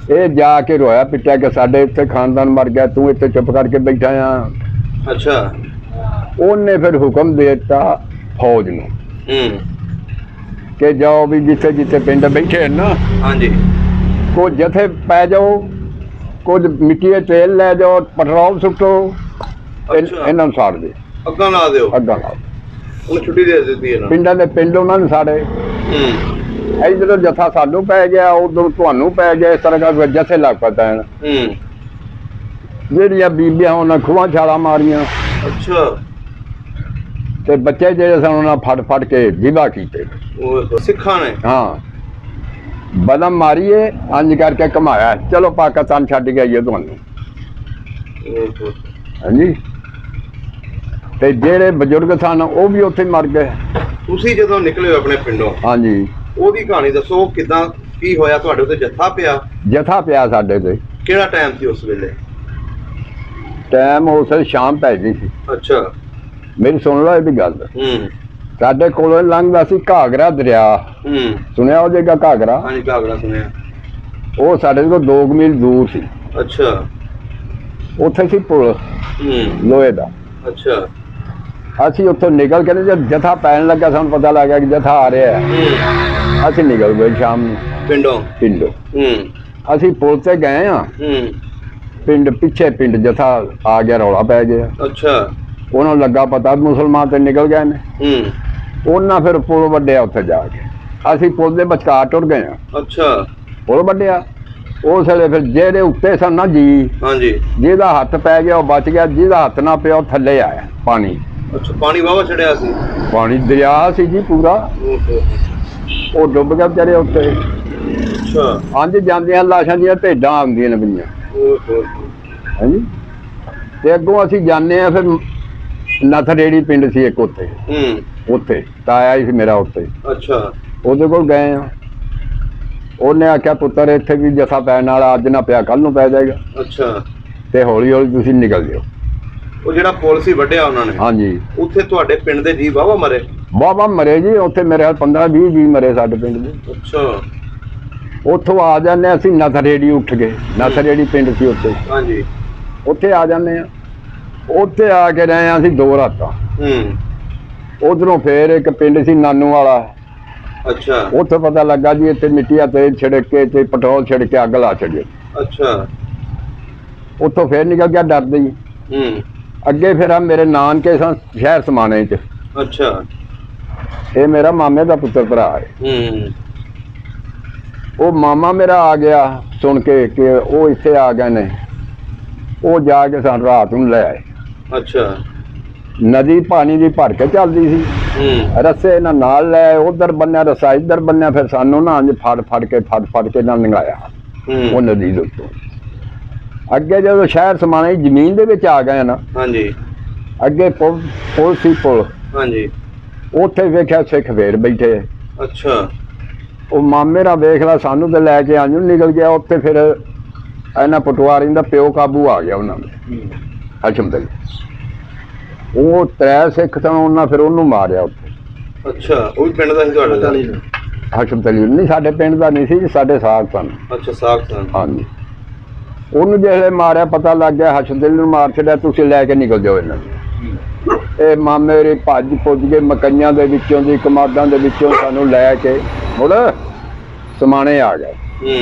ਇਹ ਜਾ ਕੇ ਰੋਇਆ ਪਿੱਟਿਆ ਕਿ ਸਾਡੇ ਇੱਥੇ ਖਾਨਦਾਨ ਮਰ ਗਿਆ, ਤੂੰ ਇੱਥੇ ਚੁੱਪ ਕਰਕੇ ਬੈਠਾ ਆ। ਅੱਛਾ। ਉਹਨੇ ਫਿਰ ਹੁਕਮ ਦੇ ਦਿੱਤਾ ਫੌਜ ਨੂੰ ਕਿ ਜਾਓ ਵੀ ਜਿੱਥੇ ਜਿੱਥੇ ਪਿੰਡ ਬੈਠੇ ਨਾ, ਹਾਂਜੀ, ਕੁਝ ਜਥੇ ਪੈ ਜਾਓ, ਕੁਝ ਮਿੱਟੀ ਦੇ ਤੇਲ ਲੈ ਜਾਓ, ਪੈਟਰੋਲ ਸੁੱਟੋ, ਇਹਨਾਂ ਨੂੰ ਸਾੜ ਦੇ, ਅੱਗਾਂ ਲਾ ਦਿਓ। ਅੱਗਾਂ ਲਾ ਉਹਨੂੰ ਛੁੱਟੀ ਦੇ ਦਿੱਤੀ ਇਹਨਾਂ ਪਿੰਡਾਂ ਦੇ ਪਿੰਡ ਉਹਨਾਂ ਨੂੰ ਸਾੜੇ। ਇੱਧਰੋਂ ਜਥਾ ਸਾਨੂੰ ਪੈ ਗਿਆ, ਉਧਰ ਤੁਹਾਨੂੰ ਪੈ ਗਿਆ, ਇਸ ਤਰ੍ਹਾਂ ਦਾ ਜਥੇ ਲੱਗ ਪਤਾ ਹੈ। ਜਿਹੜੀਆਂ ਬੀਬੀਆਂ ਉਹਨਾਂ ਖੂਹਾਂ ਛਾਲਾਂ ਮਾਰੀਆਂ। ਅੱਛਾ। ਤੇ ਬੱਚੇ ਜਿਹੜੇ ਸਨ ਉਹਨਾਂ ਫੜ ਫੜ ਕੇ ਜ਼ਿਬਾ ਕੀਤੇ ਸਿੱਖਾਂ ਨੇ। ਹਾਂ, ਬਦਮ ਮਾਰੀਏ ਇੰਜ ਕਰਕੇ ਘਮਾਇਆ, ਚਲੋ ਪਾਕਿਸਤਾਨ ਛੱਡ ਕੇ ਆਈਏ ਤੁਹਾਨੂੰ। ਹਾਂਜੀ। ਤੇ ਜਿਹੜੇ ਬਜ਼ੁਰਗ ਸਨ ਉਹ ਵੀ ਉੱਥੇ ਮਰ ਗਏ। ਤੁਸੀਂ ਜਦੋਂ ਨਿਕਲੇ ਆਪਣੇ ਪਿੰਡੋਂ, ਹਾਂਜੀ, ਉਹਦੀ ਕਹਾਣੀ ਦੱਸੋ, ਕਿਦਾਂ ਕੀ ਹੋਇਆ? ਤੁਹਾਡੇ ਉੱਤੇ ਜਥਾ ਪਿਆ? ਜਥਾ ਪਿਆ ਸਾਡੇ ਤੇ। ਕਿਹੜਾ ਟਾਈਮ ਸੀ ਉਸ ਵੇਲੇ? ਟਾਈਮ ਉਸ ਵੇਲੇ ਸ਼ਾਮ ਪੈ ਗਈ ਸੀ। ਅੱਛਾ। ਮੇਰੀ ਸੁਣ ਲਓ ਇਹਦੀ ਗੱਲ। ਸਾਡੇ ਕੋਲੋਂ ਲੰਘਦਾ ਸੀ ਘਾਗਰਾ ਦਰਿਆ। ਸੁਣਿਆ ਉਹ ਜਗ੍ਹਾ ਘਾਗਰਾ? ਹਾਂਜੀ, ਘਾਗਰਾ ਸੁਣਿਆ। ਉਹ ਸਾਡੇ ਕੋਲ 2 ਮੀਲ ਦੂਰ ਸੀ। ਅੱਛਾ। ਉੱਥੇ ਸੀ ਪੁਲ ਲੋਹੇ ਦਾ। ਅੱਛਾ। ਅਸੀਂ ਉੱਥੋਂ ਨਿਕਲ ਕੇ ਜਦ ਜਥਾ ਪੈਣ ਲੱਗਾ, ਸਾਨੂੰ ਪਤਾ ਲੱਗਾ ਕਿ ਜਥਾ ਆ ਰਿਹਾ। ਅਸੀਂ ਨਿਕਲ ਗਏ ਸ਼ਾਮ ਨੂੰ ਪਿੰਡੋਂ। ਅਸੀਂ ਪੁਲ ਤੇ ਗਏ ਆ, ਪਿੰਡ ਪਿੱਛੇ ਪਿੰਡ ਜਥਾ ਆ ਗਿਆ, ਰੌਲਾ ਪੈ ਗਿਆ। ਅੱਛਾ। ਉਹਨਾਂ ਨੂੰ ਲੱਗਾ ਪਤਾ ਮੁਸਲਮਾਨ ਤੇ ਨਿਕਲ ਗਏ ਨੇ। ਉਹਨਾਂ ਫਿਰ ਪੁਲ ਵੱਢਿਆ ਉੱਥੇ ਜਾ ਕੇ, ਅਸੀਂ ਪੁਲ ਦੇ ਵਿਚਕਾਰ ਟੁਰ ਗਏ ਆ। ਅੱਛਾ। ਪੁਲ ਵੱਢਿਆ ਉਸ ਵੇਲੇ ਫਿਰ ਜਿਹੜੇ ਉੱਤੇ ਸਨ ਨਾ ਜੀ, ਹਾਂਜੀ, ਜਿਹਦਾ ਹੱਥ ਪੈ ਗਿਆ ਉਹ ਬਚ ਗਿਆ, ਜਿਹਦਾ ਹੱਥ ਨਾ ਪਿਆ ਉਹ ਥੱਲੇ ਆਇਆ ਪਾਣੀ। ਅੱਛਾ, ਪਾਣੀ ਵਾਵਾ ਚੜਿਆ ਸੀ? ਪਾਣੀ ਦਰਿਆ ਸੀ ਜੀ ਪੂਰਾ, ਉਹ ਡੁੱਬ ਗਿਆ ਵਿਚਾਰੇ ਉੱਤੇ। ਅੱਛਾ। ਹਾਂਜੀ, ਜਾਂਦੀਆਂ ਲਾਸ਼ਾਂ ਦੀਆਂ ਢੇਡਾਂ ਆਉਂਦੀਆਂ ਨੇ ਬਈਆਂ। ਹਾਂਜੀ, ਤੇ ਅੱਗੋਂ ਅਸੀਂ ਜਾਂਦੇ ਆ, ਫਿਰ ਨਥਰੇੜੀ ਪਿੰਡ ਸੀ ਇੱਕ ਉੱਥੇ, ਉੱਥੇ ਤਾਇਆ ਹੀ ਸੀ ਮੇਰਾ ਉੱਥੇ। ਅੱਛਾ। ਉਹਦੇ ਕੋਲ ਗਏ ਆ, ਉਹਨੇ ਆਖਿਆ ਪੁੱਤਰ ਇੱਥੇ ਵੀ ਜਥਾ ਪੈਣ ਵਾਲਾ, ਅੱਜ ਨਾ ਪਿਆ ਕੱਲ ਨੂੰ ਪੈ ਜਾਏਗਾ। ਅੱਛਾ। ਤੇ ਹੌਲੀ ਹੌਲੀ ਤੁਸੀਂ ਨਿਕਲ ਜਾਓ। ਉਹ ਜਿਹੜਾ ਪੁਲ ਸੀ ਵੱਢਿਆ ਉਹਨਾਂ ਨੇ, ਹਾਂਜੀ, ਉੱਥੇ ਤੁਹਾਡੇ ਪਿੰਡ ਦੇ ਜੀ ਵਾਹਵਾ ਮਰੇ? ਵਾਹਵਾ ਮਰੇ ਜੀ, ਉੱਥੇ ਮੇਰੇ 15-20 ਜੀ ਮਰੇ ਸਾਡੇ ਪਿੰਡ ਦੇ। ਅੱਛਾ। ਉੱਥੋਂ ਆ ਜਾਂਦੇ ਅਸੀਂ ਨਥਰੇੜੀ, ਉੱਠ ਗਏ, ਨਥਰੇੜੀ ਪਿੰਡ ਸੀ ਉੱਥੇ, ਹਾਂਜੀ, ਉੱਥੇ ਆ ਜਾਂਦੇ ਆ। ਉੱਥੇ ਆ ਕੇ ਰਹੇ ਆ ਅਸੀਂ 2 ਰਾਤਾਂ। ਉਧਰੋਂ ਫੇਰ ਇੱਕ ਪਿੰਡ ਸੀ ਨਾਨੂ ਵਾਲਾ। ਅੱਛਾ। ਉੱਥੇ ਪਤਾ ਲੱਗਾ ਜੀ ਇੱਥੇ ਮਿੱਟੀਆ ਤੇਲ ਛਿੜਕ ਕੇ ਤੇ ਪੈਟਰੋਲ ਛਿੜਕ ਕੇ ਅੱਗ ਲਾ ਛੱਡੀ। ਅੱਛਾ। ਉੱਥੋਂ ਫੇਰ ਨਿਕਲ ਗਿਆ ਡਰਦੇ ਜੀ। ਅੱਗੇ ਫਿਰ ਆ ਮੇਰੇ ਨਾਨਕੇ ਸਨ ਸ਼ਹਿਰ ਸਮਾਣੇ ਚ। ਅੱਛਾ। ਇਹ ਮੇਰਾ ਮਾਮੇ ਦਾ ਪੁੱਤਰ ਭਰਾ ਹੈ। ਉਹ ਮਾਮਾ ਮੇਰਾ ਆ ਗਿਆ ਸੁਣ ਕੇ ਕਿ ਉਹ ਇੱਥੇ ਆ ਗਏ ਨੇ, ਉਹ ਜਾ ਕੇ ਸਾਨੂੰ ਰਾਤ ਨੂੰ ਲੈ ਆਏ। ਅੱਛਾ। ਨਦੀ ਪਾਣੀ ਦੀ ਭਰ ਕੇ ਚੱਲਦੀ ਸੀ, ਰੱਸੇ ਇਹਨਾਂ ਨਾਲ ਲੈ, ਉਧਰ ਬੰਨਿਆ ਰੱਸਾ, ਇੱਧਰ ਬੰਨਿਆ, ਫਿਰ ਸਾਨੂੰ ਨਾ ਫੜ ਕੇ ਨਾਲ ਲੰਘਾਇਆ ਉਹ ਨਦੀ ਦੇ ਉੱਤੋਂ। ਅੱਗੇ ਜਦੋਂ ਸ਼ਹਿਰ ਸਮਾਣੇ ਜ਼ਮੀਨ ਦੇ ਵਿੱਚ ਆ ਗਏ ਨਾ, ਹਾਂਜੀ, ਅੱਗੇ ਪੁਲ ਸੀ, ਪੁਲ, ਹਾਂਜੀ, ਉੱਥੇ ਵੇਖਿਆ ਸਿੱਖ ਫੇਰ ਬੈਠੇ। ਅੱਛਾ। ਉਹ ਮਾਮੇ ਨਾਲ ਵੇਖ ਲਾ, ਸਾਨੂੰ ਤੇ ਲੈ ਕੇ ਆਂਜੂ ਨਿਕਲ ਗਿਆ। ਉੱਥੇ ਫਿਰ ਇਹਨਾਂ ਪਟਵਾਰੀ ਦਾ ਪਿਓ ਕਾਬੂ ਆ ਗਿਆ ਉਹਨਾਂ ਨੇ, ਹਸ਼ਮ ਤੇ। ਉਹ 3 ਸਿੱਖ ਸਨ, ਉਹਨਾਂ ਫਿਰ ਉਹਨੂੰ ਮਾਰਿਆ ਉੱਥੇ। ਅੱਛਾ। ਉਹ ਵੀ ਪਿੰਡ ਦਾ ਸੀ ਤੁਹਾਡਾ? ਹਸ਼ਮ ਤਲੀ ਨਹੀਂ, ਸਾਡੇ ਪਿੰਡ ਦਾ ਨਹੀਂ ਸੀ, ਸਾਡੇ ਸਾਗ ਸਨ। ਅੱਛਾ, ਸਾਗ ਸਨ, ਹਾਂਜੀ। ਉਹਨੂੰ ਜਿਹੜੇ ਮਾਰਿਆ ਪਤਾ ਲੱਗ ਗਿਆ, ਹਸ਼ਮ ਤਲੀ ਨੂੰ ਮਾਰ ਛੱਡਿਆ, ਤੁਸੀਂ ਲੈ ਕੇ ਨਿਕਲ ਜਾਓ ਇਹਨਾਂ ਨੂੰ। ਇਹ ਮਾਮੇ ਮੇਰੇ ਭੱਜ ਪੁੱਜ ਕੇ ਮਕਈਆਂ ਦੇ ਵਿੱਚੋਂ ਦੀ, ਕਮਾਦਾਂ ਦੇ ਵਿੱਚੋਂ ਸਾਨੂੰ ਲੈ ਕੇ ਮੁੜ ਸਮਾਣੇ ਆ ਗਏ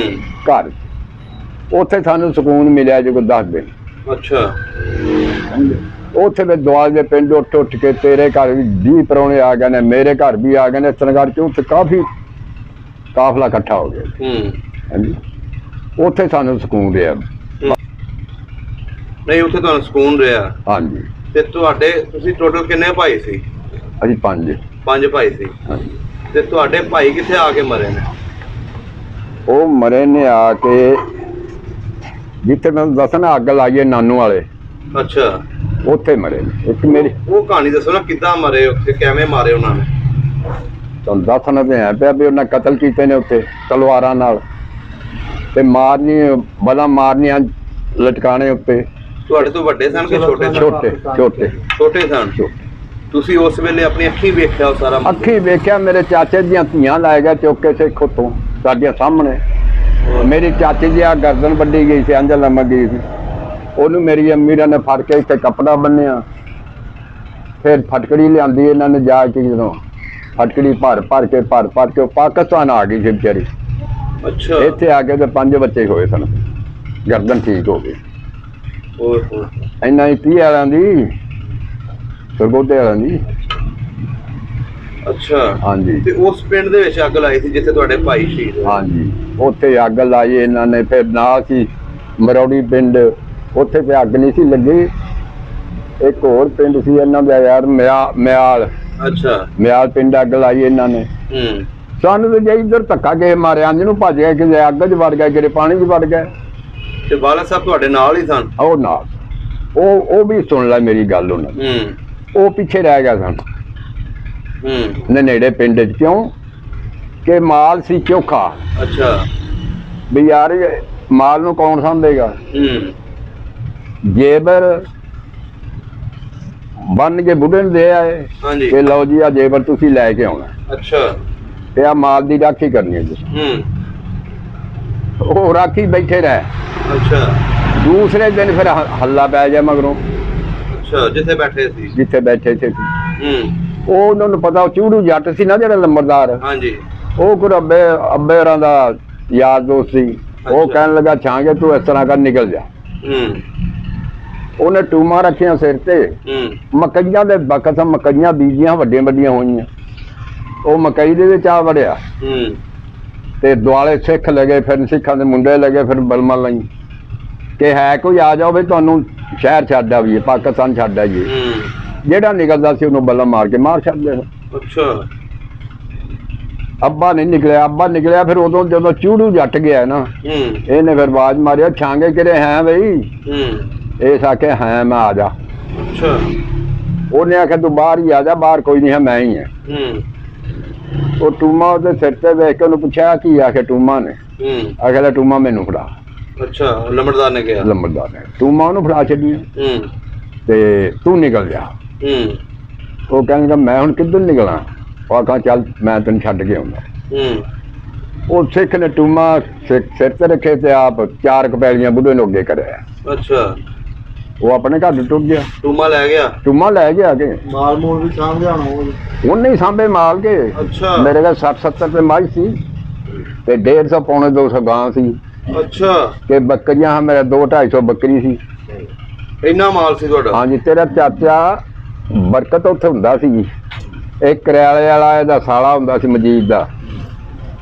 ਘਰ। ਉੱਥੇ ਸਾਨੂੰ ਸਕੂਨ ਮਿਲਿਆ ਜੀ ਕੋਈ 10 ਦਿਨ। ਅੱਛਾ। ਉੱਥੇ ਫਿਰ ਦੁਆਲੇ ਦੇ ਪਿੰਡ ਉੱਠ ਕੇ ਤੇਰੇ ਘਰ ਵੀ 20 ਪ੍ਰਾਹੁਣੇ ਆ ਗਏ ਨੇ, ਮੇਰੇ ਘਰ ਵੀ ਆ ਗਏ ਨੇ, ਚੰਡੀਗੜ੍ਹ ਚ ਉੱਥੇ ਕਾਫੀ ਕਾਫਲਾ ਇਕੱਠਾ ਹੋ ਗਿਆ। ਹਾਂਜੀ, ਉੱਥੇ ਸਾਨੂੰ ਸਕੂਨ ਰਿਹਾ। ਨਹੀਂ, ਉੱਥੇ ਤੁਹਾਨੂੰ ਸਕੂਨ ਰਿਹਾ? ਹਾਂਜੀ। ਤੇ ਤੁਹਾਡੇ ਤੁਸੀਂ ਟੋਟਲ ਕਿੰਨੇ ਭਾਈ ਸੀ? ਅਸੀਂ 5 ਭਾਈ ਸੀ। ਹਾਂਜੀ। ਤੇ ਤੁਹਾਡੇ ਭਾਈ ਕਿੱਥੇ ਆ ਕੇ ਮਰੇ ਨੇ? ਉਹ ਮਰੇ ਨੇ ਆ ਕੇ ਜਿੱਥੇ ਮੈਂ ਦੱਸਣਾ ਅੱਗ ਲਾਈਏ ਨਾਨੂ ਵਾਲੇ। ਅੱਛਾ। ਉੱਥੇ ਮਰੇ ਨੇ। ਇੱਕ ਮੇਰੀ ਉਹ ਕਹਾਣੀ ਦੱਸੋ ਨਾ, ਕਿੱਦਾਂ ਮਰੇ ਉੱਥੇ, ਕਿਵੇਂ ਮਾਰੇ ਉਹਨਾਂ ਨੇ? ਤੁਹਾਨੂੰ ਦੱਸਣਾ ਤੇ ਹੈ ਪਿਆ ਵੀ ਉਹਨਾਂ ਕਤਲ ਕੀਤੇ ਨੇ ਉੱਥੇ ਤਲਵਾਰਾਂ ਨਾਲ, ਤੇ ਮਾਰਨੀਆਂ ਲਟਕਾਣੇ ਉੱਤੇ। ਤੁਹਾਡੇ ਤੋਂ ਵੱਡੇ ਸਨ ਕਿ ਛੋਟੇ? ਛੋਟੇ ਸਨ। ਤੁਸੀਂ ਉਸ ਵੇਲੇ ਆਪਣੀ ਅੱਖੀਂ ਵੇਖਿਆ ਉਹ ਸਾਰਾ? ਅੱਖੀਂ ਵੇਖਿਆ। ਮੇਰੇ ਚਾਚੇ ਦੀਆਂ ਧੀਆਂ ਲਾਏ ਗਏ ਚੁੱਕ ਕੇ ਸਿੱਖ ਉੱਤੋਂ ਸਾਡੇ ਸਾਹਮਣੇ। ਮੇਰੀ ਚਾਚੀ ਦੀ ਆ ਗਰਦਨ ਵੱਢੀ ਗਈ ਸੀ, ਅੰਜਲ ਲੰਮਕ ਗਈ ਸੀ, ਉਹਨੂੰ ਮੇਰੀ ਅਮੀਰਾਂ ਨੇ ਫੜ ਕੇ ਇੱਥੇ ਕੱਪੜਾ ਬੰਨਿਆ। ਫਿਰ ਫਟਕੜੀ ਲਿਆਂਦੀ ਇਹਨਾਂ ਨੇ ਜਾ ਕੇ, ਜਦੋਂ ਫਟਕੜੀ ਭਰ ਕੇ ਉਹ ਪਾਕਿਸਤਾਨ ਆ ਗਈ ਸੀ ਵਿਚਾਰੀ। ਅੱਛਾ। ਇੱਥੇ ਆ ਕੇ ਤੇ 5 ਬੱਚੇ ਹੋਏ ਸਨ, ਗਰਦਨ ਠੀਕ ਹੋ ਗਈ। ਇੰਨਾ ਹੀ 30 ਵਾਲਿਆਂ ਦੀ, ਸਰਗੋਧੇ ਵਾਲਿਆਂ ਦੀ। ਅੱਛਾ। ਹਾਂਜੀ। ਤੇ ਉਸ ਪਿੰਡ ਦੇ ਵਿੱਚ ਅੱਗ ਲਾਈ ਸੀ ਜਿੱਥੇ ਤੁਹਾਡੇ ਭਾਈ ਸ਼ਹੀਦ ਹੋਏ? ਹਾਂਜੀ, ਉੱਥੇ ਅੱਗ ਲਾਈ ਇਹਨਾਂ ਨੇ। ਫਿਰ ਨਾਲ ਸੀ ਮਰੌੜੀ ਪਿੰਡ, ਉੱਥੇ ਤੇ ਅੱਗ ਨਹੀਂ ਸੀ ਲੱਗੀ। ਇੱਕ ਹੋਰ ਪਿੰਡ ਸੀ ਇਹਨਾਂ ਦਾ ਯਾਰ, ਮਿਆਲ। ਅੱਛਾ। ਮਿਆਲ ਪਿੰਡ ਅੱਗ ਲਾਈ ਇਹਨਾਂ ਨੇ। ਸਾਨੂੰ ਤੇ ਜੇ ਇੱਧਰ ਧੱਕਾ ਕੇ ਮਾਰਿਆ, ਅੰਜ ਨੂੰ ਭੱਜ ਗਏ, ਕਿਤੇ ਅੱਗ 'ਚ ਵੜ ਗਏ, ਕਿਤੇ ਪਾਣੀ 'ਚ ਵੜ ਗਏ। ਤੇ ਵਾਲਾ ਸਾਹਿਬ ਤੁਹਾਡੇ ਨਾਲ ਹੀ ਸਨ? ਉਹ ਨਾਲ। ਉਹ ਵੀ ਸੁਣ ਲੈ ਮੇਰੀ ਗੱਲ ਉਹਨਾਂ ਨੇ। ਉਹ ਪਿੱਛੇ ਰਹਿ ਗਿਆ ਸਨ ਨੇੜੇ ਪਿੰਡ 'ਚ। ਕਿਉਂ ਕਿ ਮਾਲ ਸੀ ਚੋਖਾ। ਅੱਛਾ। ਵੀ ਯਾਰ ਮਾਲ ਨੂੰ ਕੌਣ ਸਾਂਭੇਗਾ? ਜੇਬਰ ਬੰਨ ਕੇ ਬੁੱਢੇ ਨੂੰ ਦੇ ਆਏ ਕਿ ਲਓ ਜੀ ਆ ਜੇਬਰ ਤੁਸੀਂ ਲੈ ਕੇ ਆਉਣਾ। ਅੱਛਾ। ਤੇ ਆ ਮਾਲ ਦੀ ਰਾਖੀ ਕਰਨੀ ਹੈ ਜੀ। ਉਹ ਰਾਖੀ ਬੈਠੇ ਰਹੇ। ਅੱਛਾ। ਦੂਸਰੇ ਦਿਨ ਫਿਰ ਹੱਲਾ ਪੈ ਗਿਆ ਮਗਰੋਂ। ਅੱਛਾ। ਜਿੱਥੇ ਬੈਠੇ ਸੀ ਉਹ ਉਹਨਾਂ ਨੂੰ ਪਤਾ, ਉਹ ਚੂੜੂ ਜੱਟ ਸੀ ਨਾ ਜਿਹੜਾ ਲੰਬਰਦਾਰ। ਹਾਂਜੀ। ਉਹ ਕੋਈ ਅੱਬੇ ਹੋਰਾਂ ਦਾ ਯਾਰ ਦੋਸਤ ਸੀ। ਉਹ ਕਹਿਣ ਲੱਗਾ ਛਾਂਗੇ ਤੂੰ ਇਸ ਤਰ੍ਹਾਂ ਕਰ ਨਿਕਲ ਜਾ। ਉਹਨੇ ਟੂਮਾਂ ਰੱਖੀਆਂ ਸਿਰ ਤੇ, ਮਕਈਆਂ ਦੇ ਬਕਸ ਮਕਈਆਂ ਬੀਜੀਆਂ ਵੱਡੀਆਂ ਵੱਡੀਆਂ ਹੋਈਆਂ, ਉਹ ਮਕਈ ਦੇ ਵਿੱਚ ਆ ਵੜਿਆ ਤੇ ਦੁਆਲੇ ਸਿੱਖ ਲੱਗੇ, ਫਿਰ ਸਿੱਖਾਂ ਦੇ ਮੁੰਡੇ ਲੱਗੇ, ਫਿਰ ਬਲਮਾ ਲਈ ਕਿ ਹੈ ਕੋਈ ਆ ਜਾਓ ਵੀ ਤੁਹਾਨੂੰ ਸ਼ਹਿਰ ਛੱਡ ਆਈਏ, ਪਾਕਿਸਤਾਨ ਛੱਡ ਆਈਏ। ਜਿਹੜਾ ਨਿਕਲਦਾ ਸੀ ਉਹਨੂੰ ਬਲਮ ਮਾਰ ਕੇ ਮਾਰ ਛੱਡਦੇ। ਅੱਛਾ। ਅੱਬਾ ਨਹੀਂ ਨਿਕਲਿਆ, ਅੱਬਾ ਨਿਕਲਿਆ ਫਿਰ ਉਦੋਂ ਜਦੋਂ ਚੂੜੂ ਜੱਟ ਗਿਆ ਨਾ, ਇਹਨੇ ਫਿਰ ਆਵਾਜ਼ ਮਾਰਿਆ ਛਾਂਗੇ ਕਿਹੜੇ ਹੈ ਬਈ, ਇਹ ਸਾਕੇ ਹੈ ਮੈਂ ਆ ਜਾ। ਅੱਛਾ। ਉਹਨੇ ਆਖਿਆ ਤੂੰ ਬਾਹਰ ਹੀ ਆ ਜਾ, ਬਾਹਰ ਕੋਈ ਨਹੀਂ ਹੈ ਮੈਂ ਹੀ ਹੈ। ਉਹ ਟੂਮਾ ਉਹਦੇ ਸਿਰ ਤੇ ਵੇਖ ਕੇ ਉਹਨੂੰ ਪੁੱਛਿਆ ਕੀ ਆਖਿਆ ਟੂਮਾ ਨੇ, ਆਖਿਆ ਟੂਮਾ ਮੈਨੂੰ ਫੜਾ। ਅੱਛਾ। ਲੰਬੜਦਾਰ ਨੇ ਕਿਹਾ। ਲੰਬੜਦਾਰ ਨੇ ਟੂਮਾ ਉਹਨੂੰ ਫੜਾ ਛੱਡੀ ਤੇ ਤੂੰ ਨਿਕਲ ਜਾ। ਉਹ ਕਹਿੰਦਾ ਮੈਂ ਹੁਣ ਕਿੱਧਰ ਨਿਕਲਾਂ? ਉਹ ਆਖਾਂ ਚੱਲ ਮੈਂ ਤੈਨੂੰ ਛੱਡ ਕੇ ਆਉਂਦਾ। ਉਹ ਸਿੱਖ ਨੇ ਟੂਮਾ ਸਿਰ ਤੇ ਰੱਖੇ ਤੇ ਆਪ 4 ਕਪੈਲੀਆਂ ਬੁੱਢੇ ਨੂੰ ਅੱਗੇ ਕਰਿਆ। ਅੱਛਾ। ਉਹ ਆਪਣੇ ਘਰ ਟੁੱਟ ਗਿਆ। ਟੂਮਾ ਲੈ ਗਿਆ। ਟੂਮਾ ਲੈ ਗਿਆ ਕਿ ਮਾਲ ਮੂਲ ਵੀ ਸਾਂਭ ਗਿਆ ਉਹਨੇ ਹੀ ਸਾਂਭੇ ਮਾਲ ਕੇ। ਅੱਛਾ। ਮੇਰੇ ਕੋਲ 60-70 ਰੁਪਏ ਮੱਝ ਸੀ ਤੇ 150 ਪੌਣੇ 200 ਗਾਂ ਸੀ। ਅੱਛਾ। ਤੇ ਬੱਕਰੀਆਂ ਮੇਰੇ 200-250 ਬੱਕਰੀ ਸੀ। ਇੰਨਾ ਮਾਲ ਸੀ ਤੁਹਾਡਾ? ਹਾਂਜੀ। ਤੇਰਾ ਚਾਚਾ ਬਰਕਤ ਉੱਥੇ ਹੁੰਦਾ ਸੀ, ਇੱਕ ਕਰਿਆਲੇ ਵਾਲਾ ਇਹਦਾ ਸਾਲਾ ਹੁੰਦਾ ਸੀ ਮਜੀਦ ਦਾ,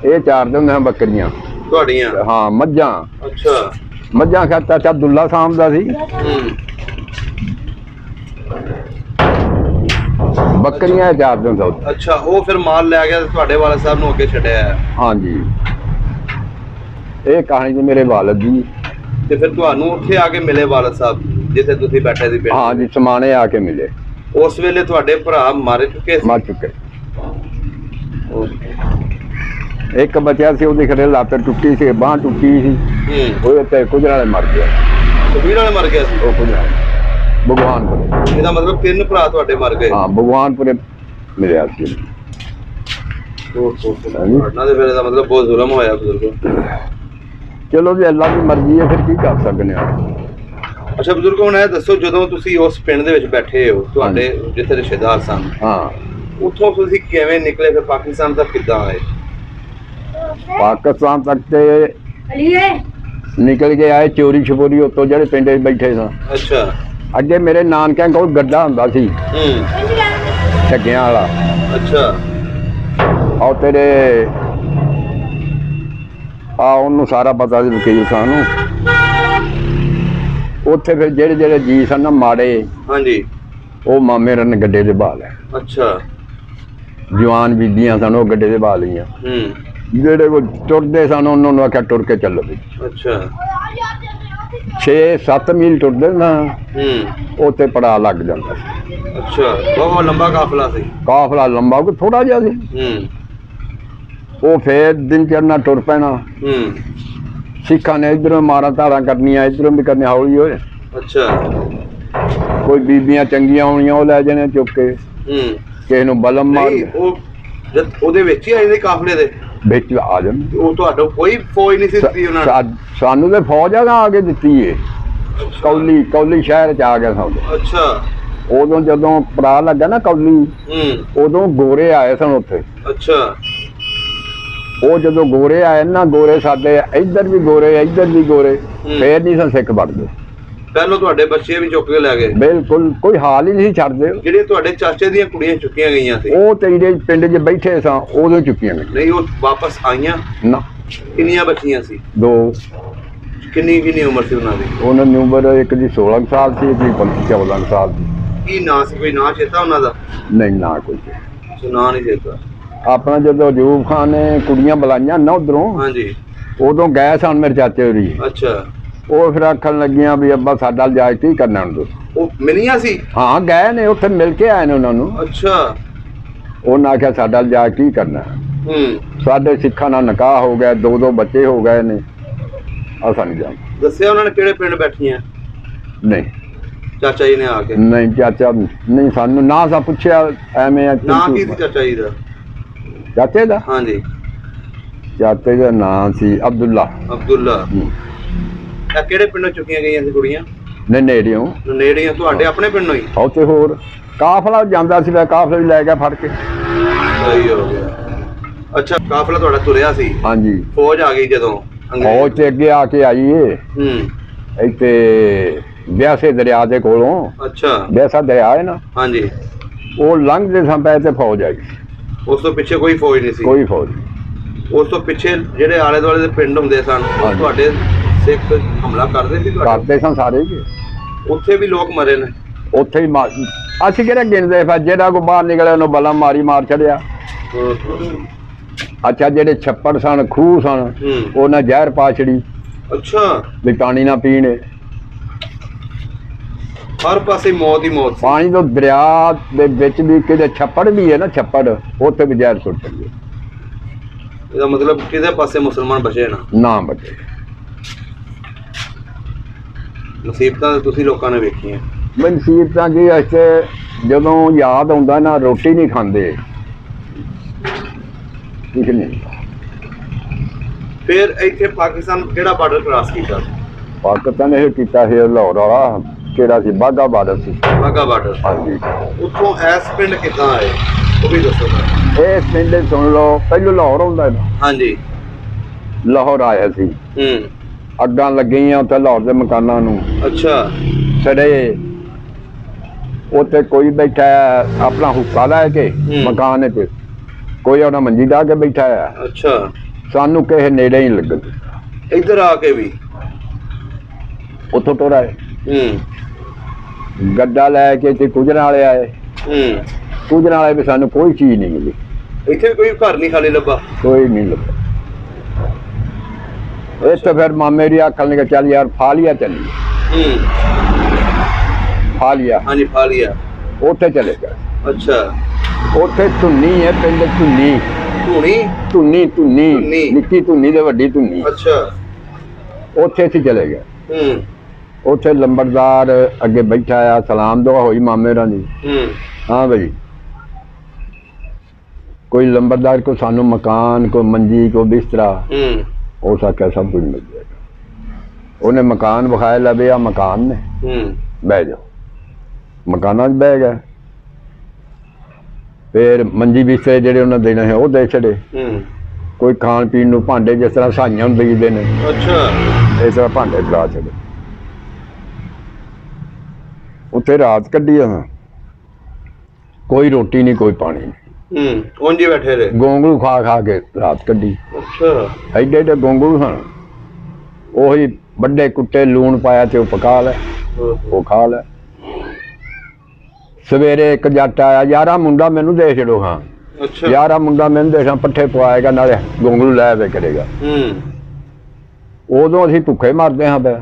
ਇਹ ਚਾਰਦੇ ਹੁੰਦੇ ਹਨ ਬੱਕਰੀਆਂ ਤੁਹਾਡੀਆਂ? ਹਾਂ ਮੱਝਾਂ। ਅੱਛਾ। ਮੱਝਾਂ ਖਾ ਚਾਚਾ ਦੁੱਲਾ ਸਾਂਭਦਾ ਸੀ, ਬੱਕਰੀਆਂ ਚਾਰਦੇ ਹੁੰਦਾ। ਅੱਛਾ। ਉਹ ਫਿਰ ਮਾਲ ਲੈ ਗਿਆ ਤੁਹਾਡੇ ਵਾਲਾ ਸਾਹਿਬ ਨੂੰ ਅੱਗੇ ਛੱਡਿਆ? ਹਾਂਜੀ। ਇਹ ਕਹਾਣੀ ਜੀ ਮੇਰੇ ਵਾਲਦ ਦੀ। ਤੇ ਫਿਰ ਤੁਹਾਨੂੰ ਉੱਥੇ ਆ ਕੇ ਮਿਲੇ ਵਾਲਦ ਸਾਹਿਬ ਜਿੱਥੇ ਤੁਸੀਂ ਬੈਠੇ ਸੀ? ਹਾਂਜੀ, ਸਮਾਣੇ ਆ ਕੇ ਮਿਲੇ। ਉਸ ਵੇਲੇ ਤੁਹਾਡੇ ਭਰਾ ਮਾਰੇ ਚੁੱਕੇ ਸੀ? ਮਰ ਚੁੱਕੇ। ਇੱਕ ਬਚਿਆ ਸੀ, ਉਹਦੀ ਖੜੇ ਲੱਤ ਟੁੱਟੀ ਸੀ, ਬਾਂਹ ਟੁੱਟੀ ਸੀ, ਉਹ ਤੇ ਕੁਝ ਨਾਲੇ ਮਰ ਗਿਆ। ਸੁਖਬੀਰ ਵਾਲੇ ਮਰ ਗਿਆ ਸੀ? ਉਹ ਕੁਝ ਭਗਵਾਨਪੁਰੇ। ਇਹਦਾ ਮਤਲਬ 3 ਭਰਾ ਤੁਹਾਡੇ ਮਰ ਗਏ? ਹਾਂ, ਭਗਵਾਨਪੁਰੇ ਮਿਲਿਆ ਸੀ। ਉਹਨਾਂ ਦੇ ਫਿਰ ਇਹਦਾ ਮਤਲਬ ਬਹੁਤ ਜ਼ੁਲਮ ਹੋਇਆ ਬਜ਼ੁਰਗੋ। ਚਲੋ ਜੀ, ਅੱਲਾ ਦੀ ਮਰਜ਼ੀ ਹੈ, ਫਿਰ ਕੀ ਕਰ ਸਕਦੇ ਆ। ਅੱਛਾ ਬਜ਼ੁਰਗੋ, ਹੁਣ ਇਹ ਦੱਸੋ ਜਦੋਂ ਤੁਸੀਂ ਉਸ ਪਿੰਡ ਦੇ ਵਿੱਚ ਬੈਠੇ ਹੋ, ਤੁਹਾਡੇ ਜਿੱਥੇ ਰਿਸ਼ਤੇਦਾਰ ਸਨ, ਉੱਥੋਂ ਤੁਸੀਂ ਕਿਵੇਂ ਨਿਕਲੇ, ਫਿਰ ਪਾਕਿਸਤਾਨ ਤੱਕ ਕਿੱਦਾਂ ਆਏ? ਪਾਕਿਸਤਾਨ ਤੱਕ ਤੇ ਨਿਕਲ ਕੇ ਆਏ ਚੋਰੀ ਛਪੋਰੀ ਉੱਤੋਂ, ਜਿਹੜੇ ਪਿੰਡ ਵਿੱਚ ਬੈਠੇ ਸਾਂ। ਅੱਛਾ। ਅੱਗੇ ਮੇਰੇ ਨਾਨਕਿਆਂ ਕੋਲ ਗੱਡਾ ਹੁੰਦਾ ਸੀ ਠੱਗਿਆਂ ਵਾਲਾ। ਅੱਛਾ। ਆਹ ਤੇਰੇ ਉਹਨੂੰ ਸਾਰਾ ਪਤਾ ਸੀ ਵਕੀਲ ਸਾਨੂੰ। ਉੱਥੇ ਫਿਰ ਜਿਹੜੇ ਜਿਹੜੇ ਜੀ ਸਨ ਨਾ ਮਾੜੇ, ਹਾਂਜੀ, ਉਹ ਮਾਮੇ ਰਨ ਗੱਡੇ ਦੇ ਬਹਾ ਲੈ। ਅੱਛਾ। ਜਵਾਨ ਬੀਬੀਆਂ ਸਨ, ਉਹ ਗੱਡੇ ਦੇ ਬਹਾ ਲਈਆਂ। ਜਿਹੜੇ ਕੋ ਟੁਰਦੇ ਸਨ ਉਹਨਾਂ ਨੂੰ ਆਖਿਆ ਟੁਰ ਕੇ ਚੱਲੋ ਵੀ। ਅੱਛਾ। 6-7 ਮੀਲ ਟੁਰਦੇ ਨਾ, ਉੱਥੇ ਪੜਾ ਲੱਗ ਜਾਂਦਾ ਸੀ। ਅੱਛਾ। ਬਹੁਤ ਲੰਬਾ ਕਾਫਲਾ ਸੀ? ਕਾਫਲਾ ਲੰਬਾ, ਕੋਈ ਥੋੜਾ ਜਿਹਾ ਸੀ। ਉਹ ਫੇਰ ਦਿਨ ਚੜਨਾ ਟੁਰ ਪੈਣਾ। ਸਿੱਖਾਂ ਨੇ ਇਧਰੋਂ ਮਾਰਾਂ ਧਾਰਾਂ ਕਰਨੀਆਂ, ਇਧਰੋਂ ਵੀ ਕਰਨੀਆਂ, ਹੌਲੀ ਹੋਏ। ਅੱਛਾ। ਕੋਈ ਬੀਬੀਆਂ ਚੰਗੀਆਂ ਹੋਣੀਆਂ, ਉਹ ਲੈ ਜਾਣੇ ਚੁੱਕ ਕੇ, ਕਿਸੇ ਨੂੰ ਬਲਮ ਮਾਰ। ਉਹ ਉਹਦੇ ਵਿੱਚ ਹੀ ਆਏ ਨੇ ਕਾਫਲੇ ਦੇ ਵਿੱਚ ਆ ਜਾਂਦੇ। ਉਹ ਤੁਹਾਡਾ ਕੋਈ ਫੌਜ ਨਹੀਂ ਸੀ ਦਿੱਤੀ ਉਹਨਾਂ ਨੇ? ਸਾਨੂੰ ਤੇ ਫੌਜ ਆ ਕੇ ਦਿੱਤੀ ਏ। ਕੌਲੀ ਸ਼ਹਿਰ ਚ ਆ ਗਿਆ ਸਾਨੂੰ। ਅੱਛਾ। ਉਦੋਂ ਜਦੋਂ ਪੜਾ ਲੱਗਾ ਨਾ ਕੌਲੀ, ਉਦੋਂ ਗੋਰੇ ਆਏ ਸਨ ਉੱਥੇ। ਅੱਛਾ। ਉਹ ਜਦੋਂ ਗੋਰੇ ਆਏ ਨਾ, ਗੋਰੇ ਸਾਡੇ ਇੱਧਰ ਵੀ ਗੋਰੇ, ਇੱਧਰ ਵੀ ਗੋਰੇ, ਫੇਰ ਨਹੀਂ ਸਨ ਸਿੱਖ ਵੜਦੇ। ਪਹਿਲਾਂ ਤੁਹਾਡੇ ਬੱਚੇ ਵੀ ਚੁੱਕ ਕੇ ਲੈ ਗਏ? ਬਿਲਕੁਲ, ਕੋਈ ਹਾਲ ਹੀ ਨਹੀਂ ਛੱਡਦੇ। ਜਿਹੜੇ ਤੁਹਾਡੇ ਚਾਚੇ ਦੀਆਂ ਕੁੜੀਆਂ ਚੁੱਕੀਆਂ ਗਈਆਂ ਸੀ, ਉਹ ਤੇ ਜਿਹੜੇ ਪਿੰਡ 'ਚ ਬੈਠੇ ਸਾਂ ਉਦੋਂ ਚੁੱਕੀਆਂ ਗਈਆਂ। ਨਹੀਂ, ਉਹ ਵਾਪਸ ਆਈਆਂ ਨਾ? ਕਿੰਨੀਆਂ ਬੱਚੀਆਂ ਸੀ? 2। ਕਿੰਨੀ ਉਮਰ ਸੀ ਉਹਨਾਂ ਦੀ? ਉਹਨਾਂ ਦੀ ਉਮਰ ਇੱਕ ਦੀ 16 ਸਾਲ ਸੀ, ਇੱਕ ਦੀ 14 ਸਾਲ ਦੀ। ਕੀ ਨਾਂ ਸੀ? ਕੋਈ ਨਾਂ ਚੇਤਾ ਉਹਨਾਂ ਦਾ? ਨਹੀਂ, ਨਾਂ ਕੋਈ ਨਾਂ ਨਹੀਂ ਚੇਤਾ। ਆਪਣਾ ਜਦੋਂ ਅਯੂਬ ਖਾਨ ਨੇ ਕੁੜੀਆਂ ਬੁਲਾਈਆਂ ਨਾ ਉਧਰੋਂ, ਹਾਂਜੀ, ਉਦੋਂ ਗਏ ਸਨ ਮੇਰੇ ਚਾਚੇ ਹੋਰੀ। ਅੱਛਾ। ਉਹ ਫਿਰ ਆਖਣ ਲੱਗੀਆਂ ਵੀ ਅੱਬਾ ਸਾਡਾ ਜਾ ਕੇ ਕੀ ਕਰਨਾ ਹੁਣ? ਉਹ ਮਿਲੀਆਂ ਸੀ? ਹਾਂ, ਗਏ ਨੇ, ਉੱਥੇ ਮਿਲ ਕੇ ਆਏ ਨੇ ਉਹਨਾਂ ਨੂੰ। ਅੱਛਾ। ਉਹਨਾਂ ਆਖਿਆ ਸਾਡਾ ਜਾ ਕੇ ਕੀ ਕਰਨਾ। ਸਾਡੇ ਸਿੱਖਾਂ ਨਾਲ ਨਿਕਾਹ ਹੋ ਗਿਆ, 2 ਬੱਚੇ ਹੋ ਗਏ ਨੇ, ਅਸਾਂ ਨਹੀਂ ਜਾਣਾ। ਦੱਸਿਆ ਉਹਨਾਂ ਨੇ ਕਿਹੜੇ ਪਿੰਡ ਬੈਠੀਆਂ? ਨਹੀਂ। ਚਾਚਾ ਜੀ ਨੇ ਆ ਕੇ? ਨਹੀਂ, ਚਾਚਾ ਨਹੀਂ, ਸਾਨੂੰ ਨਾ ਸਾ ਪੁੱਛਿਆ ਐਵੇਂ। ਨਾ ਕੀ ਸੀ ਚਾਚਾ ਜੀ ਦਾ? ਚਾਚੇ ਦਾ? ਹਾਂਜੀ। ਚਾਚੇ ਦਾ ਨਾਂ ਸੀ ਅਬਦੁੱਲਾ। ਅਬਦੁੱਲਾ। ਇਹ ਕਿਹੜੇ ਪਿੰਡੋਂ ਚੁੱਕੀਆਂ ਗਈਆਂ ਸੀ ਕੁੜੀਆਂ? ਨੇੜਿਓਂ। ਨੇੜਿਓਂ? ਤੁਹਾਡੇ ਆਪਣੇ ਪਿੰਡੋਂ ਹੀ? ਉੱਥੇ ਹੋਰ ਕਾਫਲਾ ਜਾਂਦਾ ਸੀ, ਕਾਫਲਾ ਵੀ ਲੈ ਗਿਆ ਫੜ ਕੇ। ਸਹੀ ਹੋ ਗਿਆ। ਅੱਛਾ, ਕਾਫਲਾ ਤੁਹਾਡਾ ਤੁਰਿਆ ਸੀ? ਹਾਂਜੀ। ਫੌਜ ਆ ਗਈ ਜਦੋਂ? ਫੌਜ ਤੇ ਅੱਗੇ ਆ ਕੇ ਆਈ ਏ ਇੱਥੇ ਬਿਆਸੇ ਦਰਿਆ ਦੇ ਕੋਲੋਂ। ਅੱਛਾ, ਬਿਆਸਾ ਦਰਿਆ ਹੈ ਨਾ, ਹਾਂਜੀ। ਉਹ ਲੰਘਦੇ ਸਾਂ ਪਏ ਤੇ ਫੌਜ ਆਈ। ਉਸ ਤੋਂ ਪਿੱਛੇ ਕੋਈ ਫੌਜ ਨਹੀਂ ਸੀ? ਕੋਈ ਫੌਜ। ਉਸ ਤੋਂ ਪਿੱਛੇ ਜਿਹੜੇ ਆਲੇ ਦੁਆਲੇ ਦੇ ਪਿੰਡ ਹੁੰਦੇ ਸਨ, ਉਹ ਤੁਹਾਡੇ ਸਿੱਖ ਹਮਲਾ ਕਰਦੇ ਸੀ? ਕਰਦੇ ਸਨ ਸਾਰੇ ਜੀ। ਉੱਥੇ ਵੀ ਲੋਕ ਮਰੇ ਨੇ? ਉੱਥੇ ਹੀ ਅਸੀਂ ਕਿਹੜਾ ਗਿਣਦੇ ਫਿਰ, ਜਿਹੜਾ ਕੋ ਬਾਹਰ ਨਿਕਲਿਆ ਉਹਨੂੰ ਬਲਾ ਮਾਰ ਛੱਡਿਆ। ਅੱਛਾ, ਜਿਹੜੇ ਛੱਪੜ ਸਨ, ਖੂਹ ਸਨ, ਉਹਨਾਂ ਜ਼ਹਿਰ ਪਾ ਛੜੀ। ਅੱਛਾ, ਵੀ ਪਾਣੀ ਨਾ ਪੀਣ। ਹਰ ਪਾਸੇ ਮੌਤ ਹੀ ਮੌਤ। ਪਾਣੀ ਤੋਂ ਦਰਿਆ ਦੇ ਵਿੱਚ ਵੀ ਕਿਤੇ ਛੱਪੜ ਵੀ ਹੈ ਨਾ, ਛੱਪੜ ਉੱਥੇ ਵੀ ਜ਼ਹਿਰ ਸੁੱਟ ਛੱਡੇ। ਇਹਦਾ ਮਤਲਬ ਕਿਹਦੇ ਪਾਸੇ ਮੁਸਲਮਾਨ ਬਚੇ ਨਾ ਬਚੇ। ਮੁਸੀਬਤਾਂ ਤੁਸੀਂ ਲੋਕਾਂ ਨੇ ਵੇਖੀਆਂ? ਮੁਸੀਬਤਾਂ ਜੀ ਅਸੀਂ ਜਦੋਂ ਯਾਦ ਆਉਂਦਾ ਨਾ, ਰੋਟੀ ਨਹੀਂ ਖਾਂਦੇ, ਕੁਛ ਨਹੀਂ। ਫਿਰ ਇੱਥੇ ਪਾਕਿਸਤਾਨ ਕਿਹੜਾ ਬਾਰਡਰ ਕ੍ਰਾਸ ਕੀਤਾ? ਪਾਕਿਸਤਾਨ ਇਹ ਕੀਤਾ ਸੀ ਲਾਹੌਰ ਵਾਲਾ, ਕਿਹੜਾ ਸੀ, ਬਾਘਾ ਬਾਰਡਰ ਸੀ। ਬਾਘਾ ਬਾਰਡਰ, ਹਾਂਜੀ। ਉੱਥੋਂ ਇਸ ਪਿੰਡ ਕਿੱਦਾਂ ਆਏ ਉਹ ਵੀ ਦੱਸੋ। ਇਸ ਪਿੰਡ ਸੁਣ ਲਓ, ਪਹਿਲੋਂ ਲਾਹੌਰ ਆਉਂਦਾ ਨਾ, ਹਾਂਜੀ। ਲਾਹੌਰ ਆਇਆ ਸੀ, ਅੱਗਾਂ ਲੱਗੀਆਂ ਉੱਥੇ ਲਾਹੌਰ ਦੇ ਮਕਾਨਾਂ ਨੂੰ। ਅੱਛਾ। ਸੜੇ ਉੱਥੇ ਕੋਈ ਬੈਠਾ ਆਪਣਾ ਹੁੱਕਾ ਲੈ ਕੇ ਮਕਾਨ ਤੇ, ਕੋਈ ਉਹਨਾਂ ਮੰਜੀ ਡਾ ਕੇ ਬੈਠਾ ਆ। ਅੱਛਾ। ਸਾਨੂੰ ਕਿਸੇ ਨੇੜੇ ਹੀ ਲੱਗਣ। ਇੱਧਰ ਆ ਕੇ ਵੀ ਉੱਥੋਂ ਟੁਰ ਆਏ। ਗੱਡਾ ਲੈ ਕੇ ਤੇ ਕੁਜਰਾਂ ਵਾਲੇ ਆਏ। ਕੁਜਰਾਂ ਵਾਲੇ ਵੀ ਸਾਨੂੰ ਕੋਈ ਚੀਜ਼ ਨਹੀਂ ਮਿਲੀ। ਇੱਥੇ ਵੀ ਕੋਈ ਘਰ ਨਹੀਂ ਖਾਲੀ ਲੱਭਾ? ਕੋਈ ਨਹੀਂ ਲੱਭਾ। ਇਸ ਤੋਂ ਫਿਰ ਮਾਮੇ ਦੀ ਆਖਣ ਲੱਗੇ ਚੱਲ ਯਾਰ ਫਾਲੀਆ ਚੱਲੀਏ। ਫਾਲੀਆ, ਹਾਂਜੀ ਫਾਲੀਆ, ਉੱਥੇ ਚਲੇ ਗਏ। ਅੱਛਾ। ਉੱਥੇ ਧੁੰਨੀ ਹੈ ਪਿੰਡ, ਧੁੰਨੀ। ਧੁੰਨੀ? ਧੁੰਨੀ, ਨਿੱਕੀ ਧੁੰਨੀ ਤੇ ਵੱਡੀ ਧੁੰਨੀ। ਅੱਛਾ। ਉੱਥੇ ਅਸੀਂ ਚਲੇ ਗਏ। ਉੱਥੇ ਲੰਬੜਦਾਰ ਅੱਗੇ ਬੈਠਾ ਆ, ਸਲਾਮ ਦੁਆ ਹੋਈ ਮਾਮੇ ਹੋਰਾਂ ਦੀ। ਹਾਂ ਬਈ, ਕੋਈ ਲੰਬੜਦਾਰ ਕੋ ਸਾਨੂੰ ਮਕਾਨ, ਕੋ ਮੰਜੀ, ਕੋ ਬਿਸਤਰਾ, ਹੋ ਸਕਿਆ ਸਭ ਕੁਝ ਮਿਲ ਜਾਏਗਾ। ਉਹਨੇ ਮਕਾਨ ਵਿਖਾਇਆ, ਲਵੇ ਆ ਮਕਾਨ ਨੇ, ਬਹਿ ਜਾਓ। ਮਕਾਨਾਂ 'ਚ ਬਹਿ ਗਏ। ਫਿਰ ਮੰਜੀ ਬਿਸਤਰੇ ਜਿਹੜੇ ਉਹਨਾਂ ਦੇਣੇ ਹੈ ਉਹ ਦੇ ਛੜੇ। ਕੋਈ ਖਾਣ ਪੀਣ ਨੂੰ ਭਾਂਡੇ, ਜਿਸ ਤਰ੍ਹਾਂ ਸਾਈਆਂ ਨੂੰ ਦੇਈਦੇ ਨੇ, ਅੱਛਾ, ਇਸ ਤਰ੍ਹਾਂ ਭਾਂਡੇ ਫੜਾ ਛੜੇ। ਉੱਥੇ ਰਾਤ ਕੱਢੀ ਆ। ਕੋਈ ਰੋਟੀ ਨਹੀਂ, ਕੋਈ ਪਾਣੀ ਨਹੀਂ। ਉਂਝ ਹੀ ਬੈਠੇ ਰਹੇ, ਗੋਂਗਲੂ ਖਾ ਕੇ ਰਾਤ ਕੱਢੀ। ਅੱਛਾ। ਐਡੇ ਐਡੇ ਗੋਂਗਲੂ ਸਨ, ਉਹੀ ਵੱਡੇ ਕੁੱਟੇ, ਲੂਣ ਪਾਇਆ ਤੇ ਉਹ ਪਕਾ ਲੈ, ਉਹ ਖਾ ਲੈ। ਸਵੇਰੇ ਇੱਕ ਜੱਟ ਆਇਆ, ਯਾਰਾ ਮੁੰਡਾ ਮੈਨੂੰ ਦੇ ਛੜੋ। ਹਾਂ। ਅੱਛਾ। ਯਾਰਾ ਮੁੰਡਾ ਮੈਨੂੰ ਦੇ, ਪੱਠੇ ਪਵਾਏਗਾ ਨਾਲੇ ਗੋਂਗਲੂ ਲੈ ਵੇ ਕਰੇਗਾ। ਉਦੋਂ ਅਸੀਂ ਭੁੱਖੇ ਮਰਦੇ ਹਾਂ ਪਏ।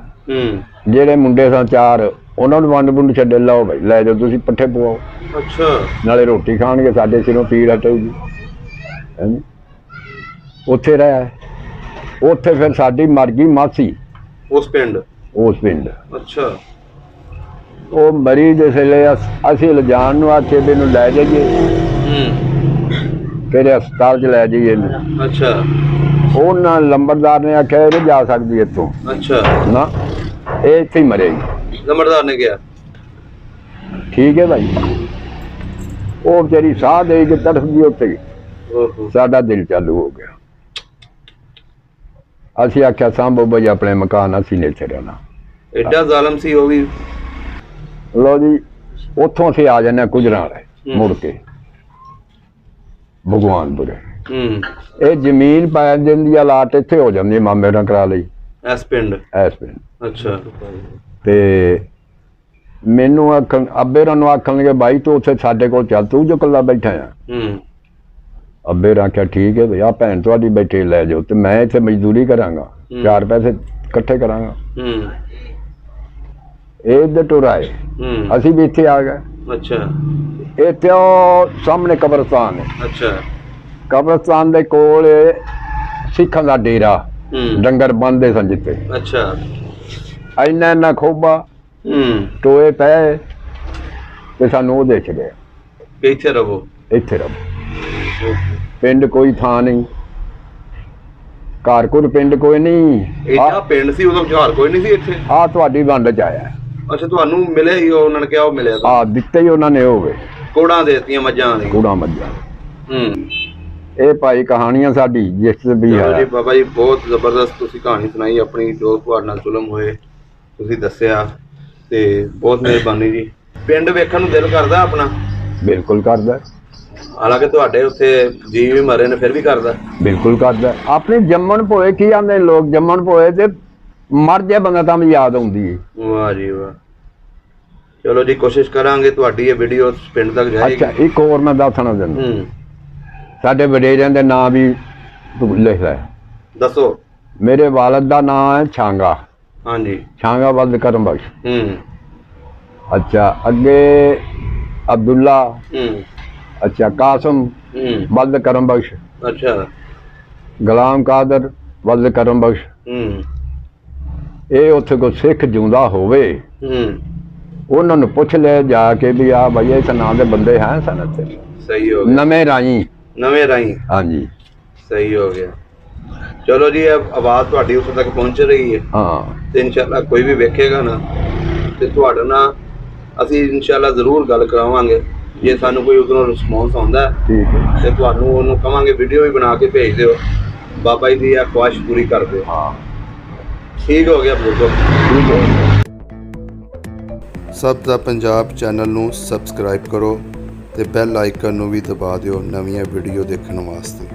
ਜਿਹੜੇ ਮੁੰਡੇ ਸਨ ਚਾਰ, ਉਹਨਾਂ ਨੂੰ ਵੰਡ ਵੁੰਡ ਛੱਡੇ, ਲਓ ਭਾਈ ਲੈ ਜਾਓ ਤੁਸੀਂ, ਪੱਠੇ ਪਵਾਓ। ਅੱਛਾ। ਨਾਲੇ ਰੋਟੀ ਖਾਣਗੇ, ਸਾਡੇ ਸਿਰੋਂ ਪੀੜ ਹਟੇਗੀ। ਉੱਥੇ ਰਹਿ, ਉੱਥੇ ਫਿਰ ਸਾਡੀ ਮਰ ਗਈ ਮਾਸੀ। ਉਸ ਪਿੰਡ? ਅੱਛਾ। ਉਹ ਮਰੀ ਜਿਸ ਵੇਲੇ ਅਸੀਂ ਲਿਜਾਣ ਨੂੰ ਆਖੇ ਵੀ ਇਹਨੂੰ ਲੈ ਜਾਈਏ, ਕਿਹੜੇ ਹਸਪਤਾਲ 'ਚ ਲੈ ਜਾਈਏ ਇਹਨੂੰ। ਅੱਛਾ। ਉਹਨਾਂ ਲੰਬੜਦਾਰ ਨੇ ਆਖਿਆ ਇਹ ਨਹੀਂ ਜਾ ਸਕਦੀ ਇੱਥੋਂ। ਅੱਛਾ। ਨਾ, ਇਹ ਇੱਥੇ ਹੀ ਮਰੇਗੀ। ਲੰਬੜਦਾਰ ਨੇ ਕਿਹਾ ਠੀਕ ਹੈ ਭਾਈ। ਉਹ ਵਿਚਾਰੀ ਸਾਹ ਦੇ ਕੇ ਤੜਫਦੀ ਉੱਥੇ, ਸਾਡਾ ਦਿਲ ਚਾਲੂ ਹੋ ਗਿਆ। ਅਸੀਂ ਆਖਿਆ ਸਾਂਭੋ ਬਈ ਆਪਣੇ ਮਕਾਨ, ਅਸੀਂ ਨਹੀਂ ਇੱਥੇ ਰਹਿਣਾ। ਐਡਾ ਜ਼ਾਲਮ ਸੀ ਉਹ ਵੀ। ਲੋ ਜੀ, ਉੱਥੋਂ ਅਸੀਂ ਆ ਜਾਂਦੇ ਕੁਜਰਾਂ ਵਾਲੇ ਮੁੜ ਕੇ ਭਗਵਾਨਪੁਰੇ। ਇਹ ਜ਼ਮੀਨ ਪੈ ਜਾਂਦੀ ਆ, ਲਾਟ ਇੱਥੇ ਹੋ ਜਾਂਦੀ, ਮਾਮੇ ਨਾਲ ਕਰਾ ਲਈ। ਇਸ ਪਿੰਡ? ਅੱਛਾ। ਤੇ ਮੈਨੂੰ ਆਖਣ, ਅੱਬੇ ਨੂੰ ਆਖਣਗੇ ਬਾਈ ਤੂੰ ਉੱਥੇ ਸਾਡੇ ਕੋਲ ਚੱਲ, ਤੂੰ ਜੋ ਇਕੱਲਾ ਬੈਠਾ ਆ। ਅੱਬੇ ਆਖਿਆ ਠੀਕ ਹੈ ਬਈ, ਆ ਭੈਣ ਤੁਹਾਡੀ ਬੈਠੇ ਲੈ ਜਾਓ, ਤੇ ਮੈਂ ਇੱਥੇ ਮਜ਼ਦੂਰੀ ਕਰਾਂਗਾ, 4 ਪੈਸੇ ਇਕੱਠੇ ਕਰਾਂਗਾ। ਇਹ ਇੱਧਰ ਟੁਰ ਆਏ, ਅਸੀਂ ਵੀ ਇੱਥੇ ਆ ਗਏ। ਅੱਛਾ। ਇੱਥੇ ਉਹ ਸਾਹਮਣੇ ਕਬਰਸਤਾਨ ਹੈ। ਅੱਛਾ। ਕਬਰਸਤਾਨ ਦੇ ਕੋਲ ਸਿੱਖਾਂ ਦਾ ਡੇਰਾ, ਡੰਗਰ ਬੰਨਦੇ ਸਨ ਜਿੱਥੇ। ਅੱਛਾ। ਇੰਨਾ ਖੋਬਾ, ਟੋਏ ਪਏ, ਤੇ ਸਾਨੂੰ ਉਹ ਦੇ ਛੱਡਿਆ, ਇੱਥੇ ਰਹੋ, ਇੱਥੇ ਰਹੋ। ਪਿੰਡ ਕੋਈ ਥਾਂ ਨਹੀਂ, ਘਰ ਕੋਈ ਪਿੰਡ ਕੋਈ ਨਹੀਂ। ਪਿੰਡ ਸੀ ਉਦੋਂ, ਘਰ ਕੋਈ ਨਹੀਂ ਸੀ ਇੱਥੇ। ਆਹ ਤੁਹਾਡੀ ਵੰਡ 'ਚ ਆਇਆ। ਅੱਛਾ, ਤੁਹਾਨੂੰ ਮਿਲੇ ਹੀ, ਉਹਨਾਂ ਨੇ ਕਿਹਾ ਉਹ ਮਿਲਿਆ? ਦਿੱਤੇ ਹੀ ਉਹਨਾਂ ਨੇ, ਹੋਵੇ ਕੋੜਾਂ ਦੇ ਦਿੱਤੀਆਂ ਮੱਝਾਂ ਦੀ। ਕੋੜਾਂ ਮੱਝਾਂ। ਇਹ ਭਾਈ ਕਹਾਣੀਆਂ ਸਾਡੀ ਜਿਸ ਵੀ ਚਲੋ ਜੀ ਹੈ। ਬਾਬਾ ਜੀ, ਬਹੁਤ ਜ਼ਬਰਦਸਤ ਤੁਸੀਂ ਕਹਾਣੀ ਸੁਣਾਈ ਆਪਣੀ, ਜੋ ਤੁਹਾਡੇ ਨਾਲ ਜ਼ੁਲਮ ਹੋਏ ਤੁਸੀਂ ਦੱਸਿਆ, ਤੇ ਬਹੁਤ ਮਿਹਰਬਾਨੀ ਜੀ। ਪਿੰਡ ਵੇਖਣ ਨੂੰ ਦਿਲ ਕਰਦਾ ਆਪਣਾ? ਬਿਲਕੁਲ ਕਰਦਾ, ਹਾਲਾਂਕਿ ਤੁਹਾਡੇ ਉੱਥੇ ਜੀ ਵੀ ਮਰੇ ਨੇ, ਫਿਰ ਵੀ ਕਰਦਾ? ਬਿਲਕੁਲ ਕਰਦਾ। ਆਪਣੇ ਜੰਮਣ ਭੋਏ ਕੀ ਆਂਦੇ ਲੋਕ, ਜੰਮਣ ਭੋਏ ਤੇ ਮਰ ਜਾ ਬੰਦਾ ਤਾਂ ਵੀ ਯਾਦ ਆਉਂਦੀ ਹੈ। ਵਾਹ ਜੀ ਵਾਹ। ਚਲੋ ਜੀ, ਕੋਸ਼ਿਸ਼ ਕਰਾਂਗੇ ਤੁਹਾਡੀ ਇਹ ਵੀਡੀਓ ਪਿੰਡ ਤੱਕ ਜਾਏਗੀ। ਅੱਛਾ, ਇੱਕ ਹੋਰ ਮੈਂ ਦੱਸਣਾ ਚਾਹੁੰਦਾ, ਹੂੰ, ਸਾਡੇ ਵਡੇਰਿਆਂ ਦੇ ਨਾਂ ਵੀ ਤੂੰ ਲਿਖ ਲੈ। ਦੱਸੋ। ਮੇਰੇ ਵਾਲਦ ਦਾ ਨਾਂ ਹੈ ਛਾਂਗਾ, ਹਾਂਜੀ। ਛਾਂਗਾ ਵਲਦ ਕਰਮ ਬਖਸ਼। ਹੂੰ ਅੱਛਾ, ਅੱਗੇ ਅਬਦੁੱਲਾ। ਹੂੰ ਅੱਛਾ, ਕਾਸਮ ਹੂੰ ਵਲਦ ਕਰਮ ਬਖਸ਼। ਅੱਛਾ। ਗੁਲਾਮ ਕਾਦਰ ਵਲਦ ਕਰਮ ਬਖਸ਼। ਹੂੰ ਇਹ ਉੱਥੇ ਕੋਈ ਸਿੱਖ ਜਿਉਂਦਾ ਹੋਵੇ ਹੂੰ ਉਹਨਾਂ ਨੂੰ ਪੁੱਛ ਲੈ ਜਾ ਕੇ ਵੀ ਆ ਭਾਈ ਇਸ ਨਾਂ ਦੇ ਬੰਦੇ ਹੈ ਸਨ ਇੱਥੇ। ਸਹੀ ਹੋ ਗਿਆ। ਨਵੇਂ ਰਾਈ। ਨਵੇਂ ਰਾਈ। ਹਾਂਜੀ, ਸਹੀ ਹੋ ਗਿਆ। ਚਲੋ ਜੀ, ਇਹ ਆਵਾਜ਼ ਤੁਹਾਡੀ ਉੱਥੇ ਤੱਕ ਪਹੁੰਚ ਰਹੀ ਹੈ, ਹਾਂ। ਤੇ ਇਨਸ਼ਾਅੱਲਾ ਕੋਈ ਵੀ ਵੇਖੇਗਾ ਨਾ ਤੇ ਤੁਹਾਡੇ ਨਾਲ ਅਸੀਂ ਇਨਸ਼ਾਅੱਲਾ ਜ਼ਰੂਰ ਗੱਲ ਕਰਾਵਾਂਗੇ। ਜੇ ਸਾਨੂੰ ਕੋਈ ਉਧਰੋਂ ਰਿਸਪੌਂਸ ਆਉਂਦਾ ਠੀਕ ਹੈ। ਤੇ ਤੁਹਾਨੂੰ ਉਹਨੂੰ ਕਵਾਂਗੇ ਵੀਡੀਓ ਵੀ ਬਣਾ ਕੇ ਭੇਜ ਦਿਓ, ਬਾਬਾ ਜੀ ਦੀ ਇਹ ਖੁਆਇਸ਼ ਪੂਰੀ ਕਰ ਦਿਓ। ਹਾਂ, ਠੀਕ ਹੋ ਗਿਆ ਬਜ਼ੁਰਗੋ। ਠੀਕ ਹੈ। ਸਭ ਦਾ ਪੰਜਾਬ ਚੈਨਲ ਨੂੰ ਸਬਸਕ੍ਰਾਈਬ ਕਰੋ ਤੇ ਬੈਲ ਆਈਕਨ ਨੂੰ ਵੀ ਦਬਾ ਦਿਓ ਨਵੀਆਂ ਵੀਡੀਓ ਦੇਖਣ ਵਾਸਤੇ।